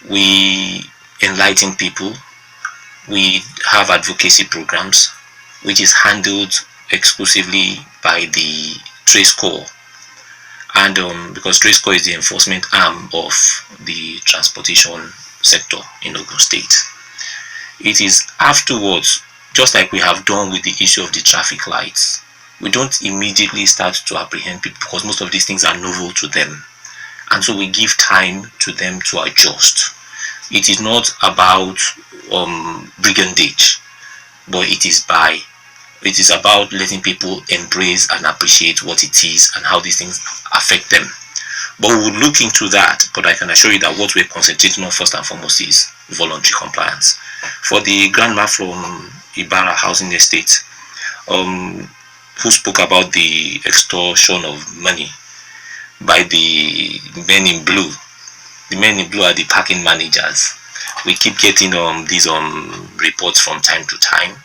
We enlighten people. We have advocacy programs, which is handled exclusively by the Trace Corps, and because Trace Corps is the enforcement arm of the transportation sector in Ogun State. It is afterwards, just like we have done with the issue of the traffic lights, we don't immediately start to apprehend people because most of these things are novel to them, and so we give time to them to adjust. It is not about brigandage, but it is about letting people embrace and appreciate what it is and how these things affect them. But we will look into that, but I can assure you that what we're concentrating on first and foremost is voluntary compliance. For the grandma from Ibarra Housing Estate, who spoke about the extortion of money by the men in blue. The men in blue are the parking managers. We keep getting these reports from time to time,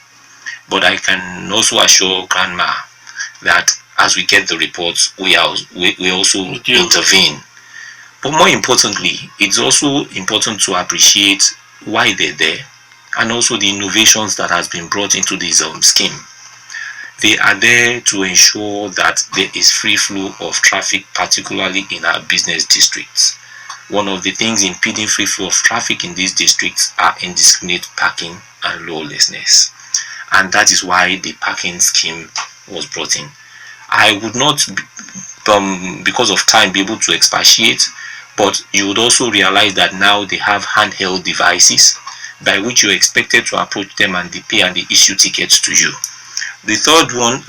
but I can also assure Grandma that as we get the reports, we also intervene. But more importantly, it's also important to appreciate why they're there and also the innovations that has been brought into this scheme. They are there to ensure that there is free flow of traffic, particularly in our business districts. One of the things impeding free flow of traffic in these districts are indiscriminate parking and lawlessness. And that is why the parking scheme was brought in. I would not, because of time, be able to expatiate, but you would also realize that now they have handheld devices by which you're expected to approach them and they pay and they issue tickets to you. The third one,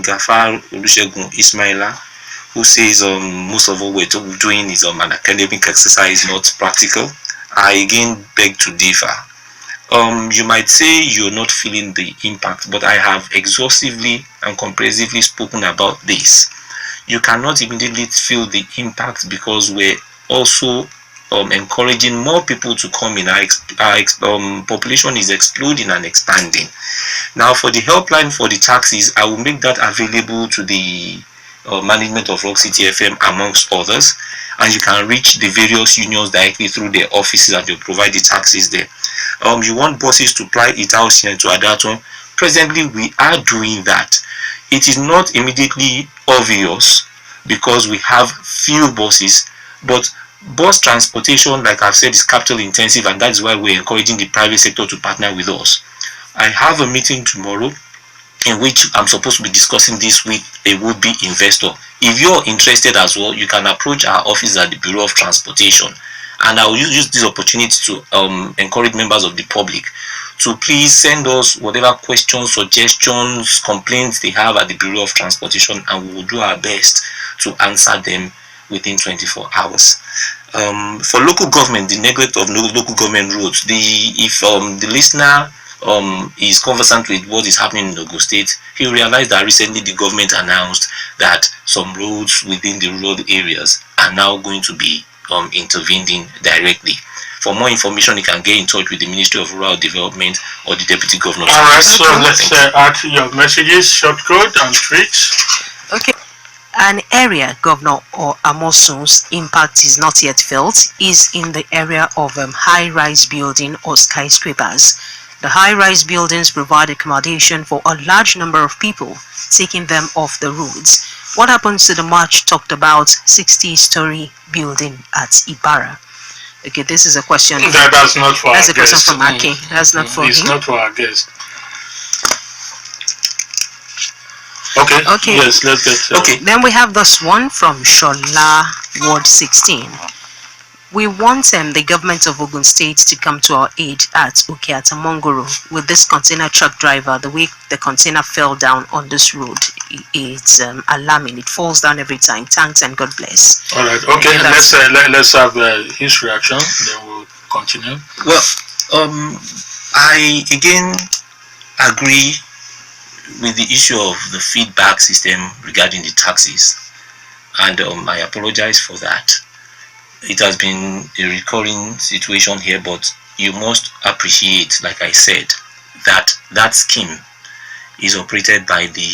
Gafar Olusegun Ismaila, who says most of what we're doing is an academic exercise, not practical. I again beg to differ. You might say you're not feeling the impact, but I have exhaustively and comprehensively spoken about this. You cannot immediately feel the impact because we're also encouraging more people to come in. Our population is exploding and expanding. Now, for the helpline for the taxis, I will make that available to the management of Rock City FM amongst others, and you can reach the various unions directly through their offices and they'll provide the taxis there. You want buses to ply it out here to Adaton. Presently, we are doing that. It is not immediately obvious because we have few buses, but bus transportation, like I've said, is capital intensive, and that's why we're encouraging the private sector to partner with us. I have a meeting tomorrow in which I'm supposed to be discussing this with a would-be investor. If you're interested as well, you can approach our office at the Bureau of Transportation, and I will use this opportunity to encourage members of the public to please send us whatever questions, suggestions, complaints they have at the Bureau of Transportation, and we will do our best to answer them within 24 hours. For local government, the neglect of local government roads, if the listener is conversant with what is happening in Ogun State, he realized that recently the government announced that some roads within the rural areas are now going to be intervened in directly. For more information, you can get in touch with the Ministry of Rural Development or the Deputy Governor. Alright, so let's add your messages, short code and tweets. Okay. An area Governor Amosun's impact is not yet felt is in the area of high-rise building or skyscrapers. The high-rise buildings provide accommodation for a large number of people, taking them off the roads. What happens to the much talked about 60-story building at Ibarra? Okay, this is a question. That's not for That's our a question guest. from Aki. That's not for It's him. not for our guest. Okay. Okay. Yes, let's get. Okay. Then we have this one from Shola, Ward 16. We want the government of Ogun State to come to our aid at Ukiata Mongoro with this container truck driver. The way the container fell down on this road, it's alarming. It falls down every time. Thanks and God bless. All right. Okay. Let's have his reaction. Then we'll continue. Well, I again agree with the issue of the feedback system regarding the taxis, and I apologize for that. It has been a recurring situation here, but you must appreciate, like I said, that scheme is operated by the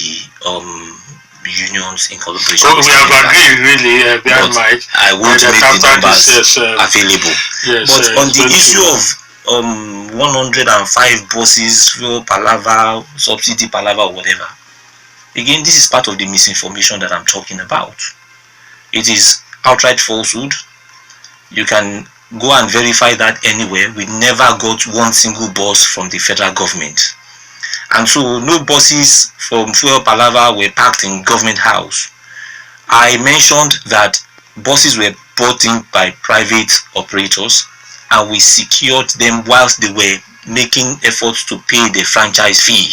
unions in collaboration. So we have agreed, really, behind mic. I want to make the numbers available. Yes, but on the issue of 105 buses, fuel palava, subsidy palava, or whatever, again, this is part of the misinformation that I'm talking about. It is outright falsehood. You can go and verify that anywhere. We never got one single bus from the federal government, and so no buses from fuel palava were parked in government house. I mentioned that buses were bought in by private operators, and we secured them whilst they were making efforts to pay the franchise fee.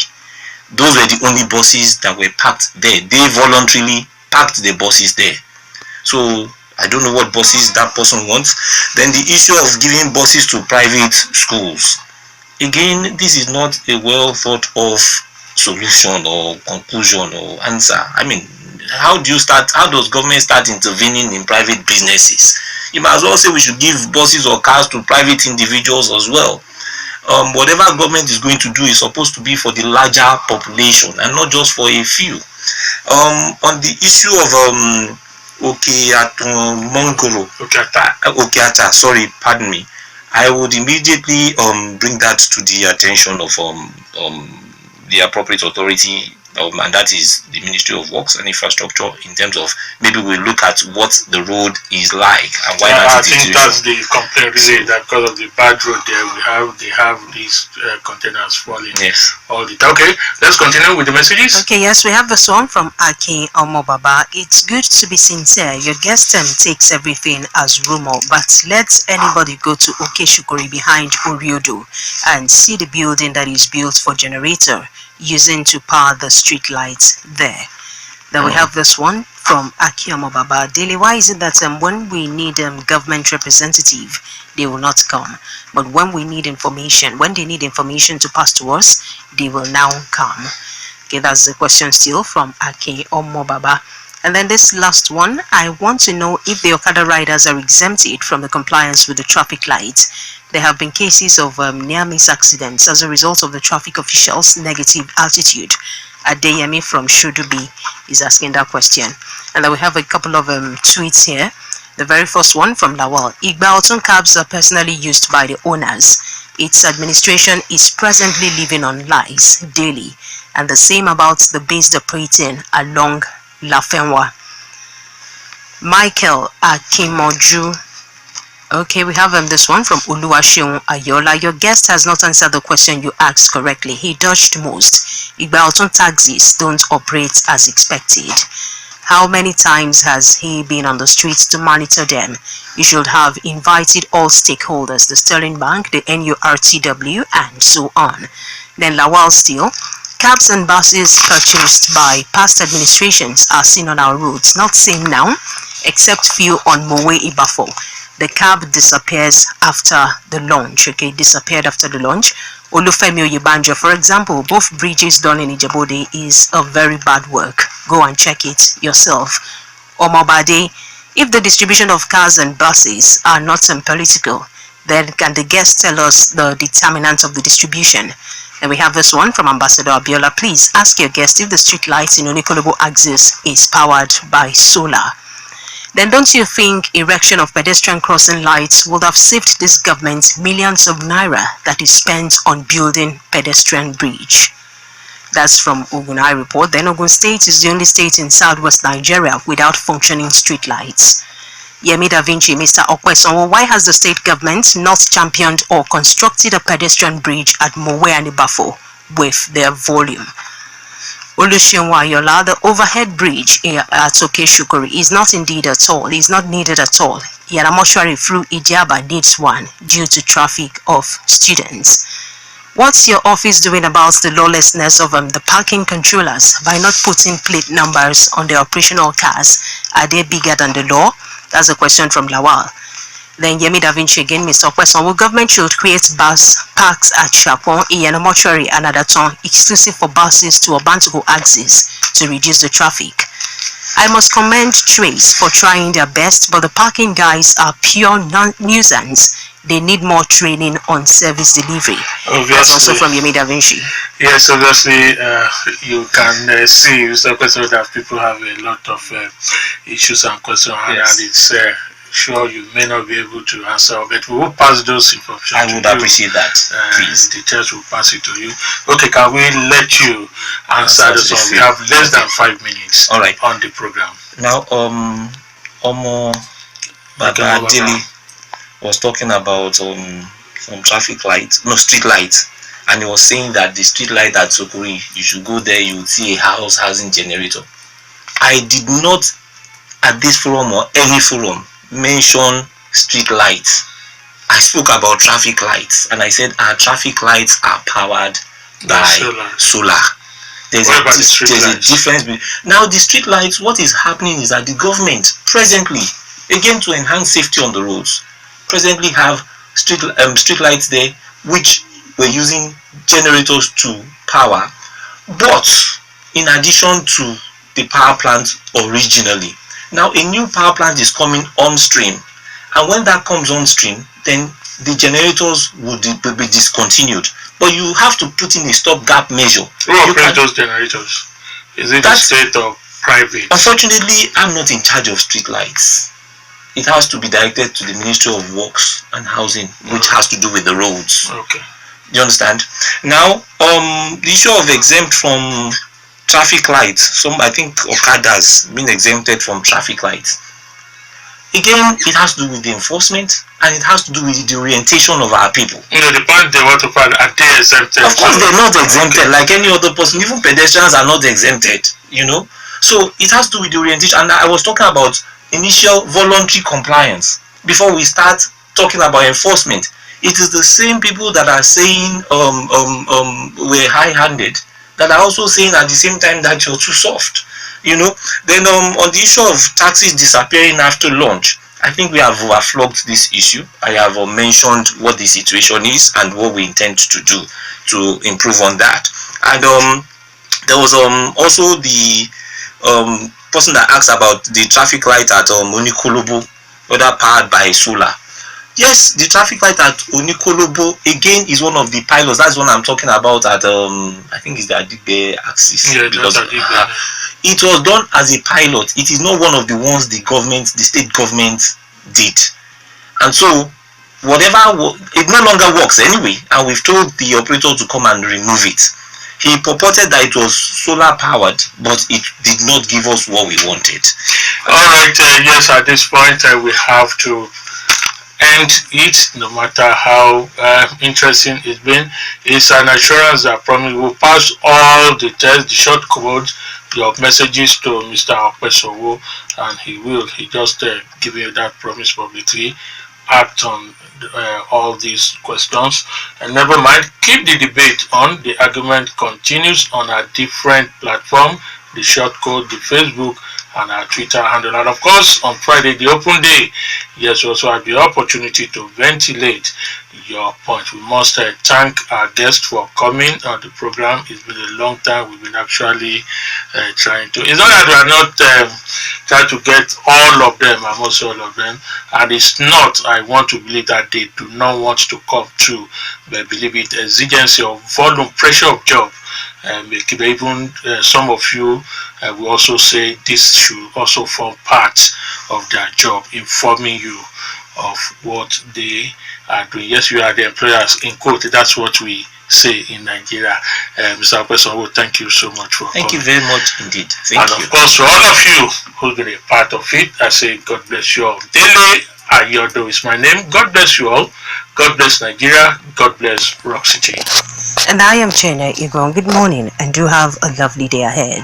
Those were the only buses that were parked there. They voluntarily parked the buses there. So I don't know what buses that person wants. Then the issue of giving buses to private schools. Again, this is not a well thought of solution or conclusion or answer. I mean, how does government start intervening in private businesses? You might as well say we should give buses or cars to private individuals as well. Whatever government is going to do is supposed to be for the larger population and not just for a few. On the issue of Okeata, sorry, pardon me, I would immediately bring that to the attention of the appropriate authority, and that is the Ministry of Works and Infrastructure, in terms of maybe we look at what the road is like and why I think that's the complaint really, that because of the bad road there, they have these containers falling all the time. Okay, let's continue with the messages. Okay, yes, we have this one from Aki Omobaba. It's good to be sincere. Your guest takes everything as rumor, but let anybody go to Okeshukuri behind Oriodo and see the building that is built for generator using to power the street lights there. Then we have this one from Akiyama Baba. Dele, why is it that when we need government representative, they will not come, but when we need information, when they need information to pass to us, they will now come? Okay, that's the question still from Akiyama Baba. And then this last one, I want to know if the Okada riders are exempted from the compliance with the traffic lights. There have been cases of near-miss accidents as a result of the traffic officials' negative attitude. Adeyemi from Shodubi is asking that question. And then we have a couple of tweets here. The very first one from Lawal. Igbaotun cabs are personally used by the owners. Its administration is presently living on lies daily. And the same about the base operating along Lafenwa. Michael Akimoju. Okay, we have this one from Uluwaseun Ayola. Your guest has not answered the question you asked correctly. He dodged most. Igbaotun taxis don't operate as expected. How many times has he been on the streets to monitor them? You should have invited all stakeholders, the Sterling Bank, the NURTW, and so on. Then Lawal still. Cabs and buses purchased by past administrations are seen on our roads, not seen now, except few on Mowe Ibafo. The cab disappears after the launch. Okay, disappeared after the launch. Olufemi Oyebanjo, for example, both bridges done in Ijebode is a very bad work. Go and check it yourself. Omobade, if the distribution of cars and buses are not political, then can the guest tell us the determinant of the distribution? And we have this one from Ambassador Abiola. Please ask your guest if the street lights in Onikolobo axis is powered by solar. Then don't you think erection of pedestrian crossing lights would have saved this government millions of naira that is spent on building pedestrian bridge? That's from Ogun Eye Report. Then Ogun State is the only state in southwest Nigeria without functioning street lights. Yemi Da Vinci, Mr. Opesanwo, why has the state government not championed or constructed a pedestrian bridge at Mowe and Ibafo with their volume? Oluseun Ayola, the overhead bridge at Okeshukuri is not indeed at all. Is not needed at all. Yaramoshwari through Ijaba needs one due to traffic of students. What's your office doing about the lawlessness of the parking controllers by not putting plate numbers on the operational cars? Are they bigger than the law? That's a question from Lawal. Then Yemi Da Vinci again, Mr. Opesanwo, government should create bus parks at Chapon, Iyana Mortuary and Adaton exclusive for buses to Obantogo axis to reduce the traffic. I must commend Trace for trying their best, but the parking guys are pure nuisance. They need more training on service delivery. Obviously. That's also from Yemi Da Vinci. Yes, obviously, you can see, Mr. Opesanwo, that people have a lot of issues and questions, Yes. and it's sure you may not be able to answer, but we will pass those information. I would appreciate that, please. The church will pass it to you. Okay, can we let you answer this one? We have less than 5 minutes. All right. On the program. Now, Omo Baba Dele was talking about some traffic lights, no, street lights, and he was saying that the street light at Sokuri, you should go there, you will see a house housing generator. I did not, at this forum or any forum, mention street lights. I spoke about traffic lights, and I said our traffic lights are powered by solar. There's a difference. Now the street lights, what is happening is that the government presently, again to enhance safety on the roads, presently have street lights there which we're using generators to power, But in addition to the power plant originally, now a new power plant is coming on stream, and when that comes on stream, then the generators would be discontinued. But you have to put in a stopgap measure. Who operates those generators? Is it the state or private? Unfortunately, I'm not in charge of street lights. It has to be directed to the Ministry of Works and Housing, which has to do with the roads. Okay. You understand? Now, the issue of exempt from traffic lights, I think Okadas been exempted from traffic lights. Again, it has to do with the enforcement, and it has to do with the orientation of our people. The point they want to find, are they exempted? Of course, they're not exempted like any other person. Even pedestrians are not exempted, So it has to do with the orientation. And I was talking about initial voluntary compliance before we start talking about enforcement. It is the same people that are saying we're high-handed that are also saying at the same time that you're too soft. Then on the issue of taxis disappearing after lunch, I think we have overflogged this issue. I have mentioned what the situation is and what we intend to do to improve on that. And there was also the person that asked about the traffic light at Onikolobo, whether powered by solar. Yes, the traffic light at Onikolobo again is one of the pilots. That's one I'm talking about at I think it's the Adigbe axis. Yeah, because it was done as a pilot. It is not one of the ones the state government did. And so whatever it no longer works anyway, and we've told the operator to come and remove it. He purported that it was solar powered, but it did not give us what we wanted. Alright, yes, at this point we have to end it, no matter how interesting it's been. It's an assurance that promise will pass all the tests, the short codes, your messages to Mr. Opesanwo, and he just giving you that promise publicly. Act on all these questions, and never mind, keep the debate on. The argument continues on a different platform, the short code, the Facebook, and our Twitter handle. And of course, on Friday, the open day, yes, you also have the opportunity to ventilate your point. We must thank our guests for coming on the program. It's been a long time. We've been actually trying to. It's not that we are not trying to get all of them, almost all of them, and it's not. I want to believe that they do not want to come through, but believe it, exigency of volume, pressure of job. Even some of you will also say this should also form part of their job, informing you of what they are doing. Yes, you are the employers, in quote. That's what we say in Nigeria. Mr. Opesanwo, thank you so much for coming. Thank you very much indeed. Thank you. Of course, for all of you who've been a part of it, I say God bless you all. Dele Ayodo is my name. God bless you all. God bless Nigeria. God bless Rock City. And I am Chienye. Good morning, and do have a lovely day ahead.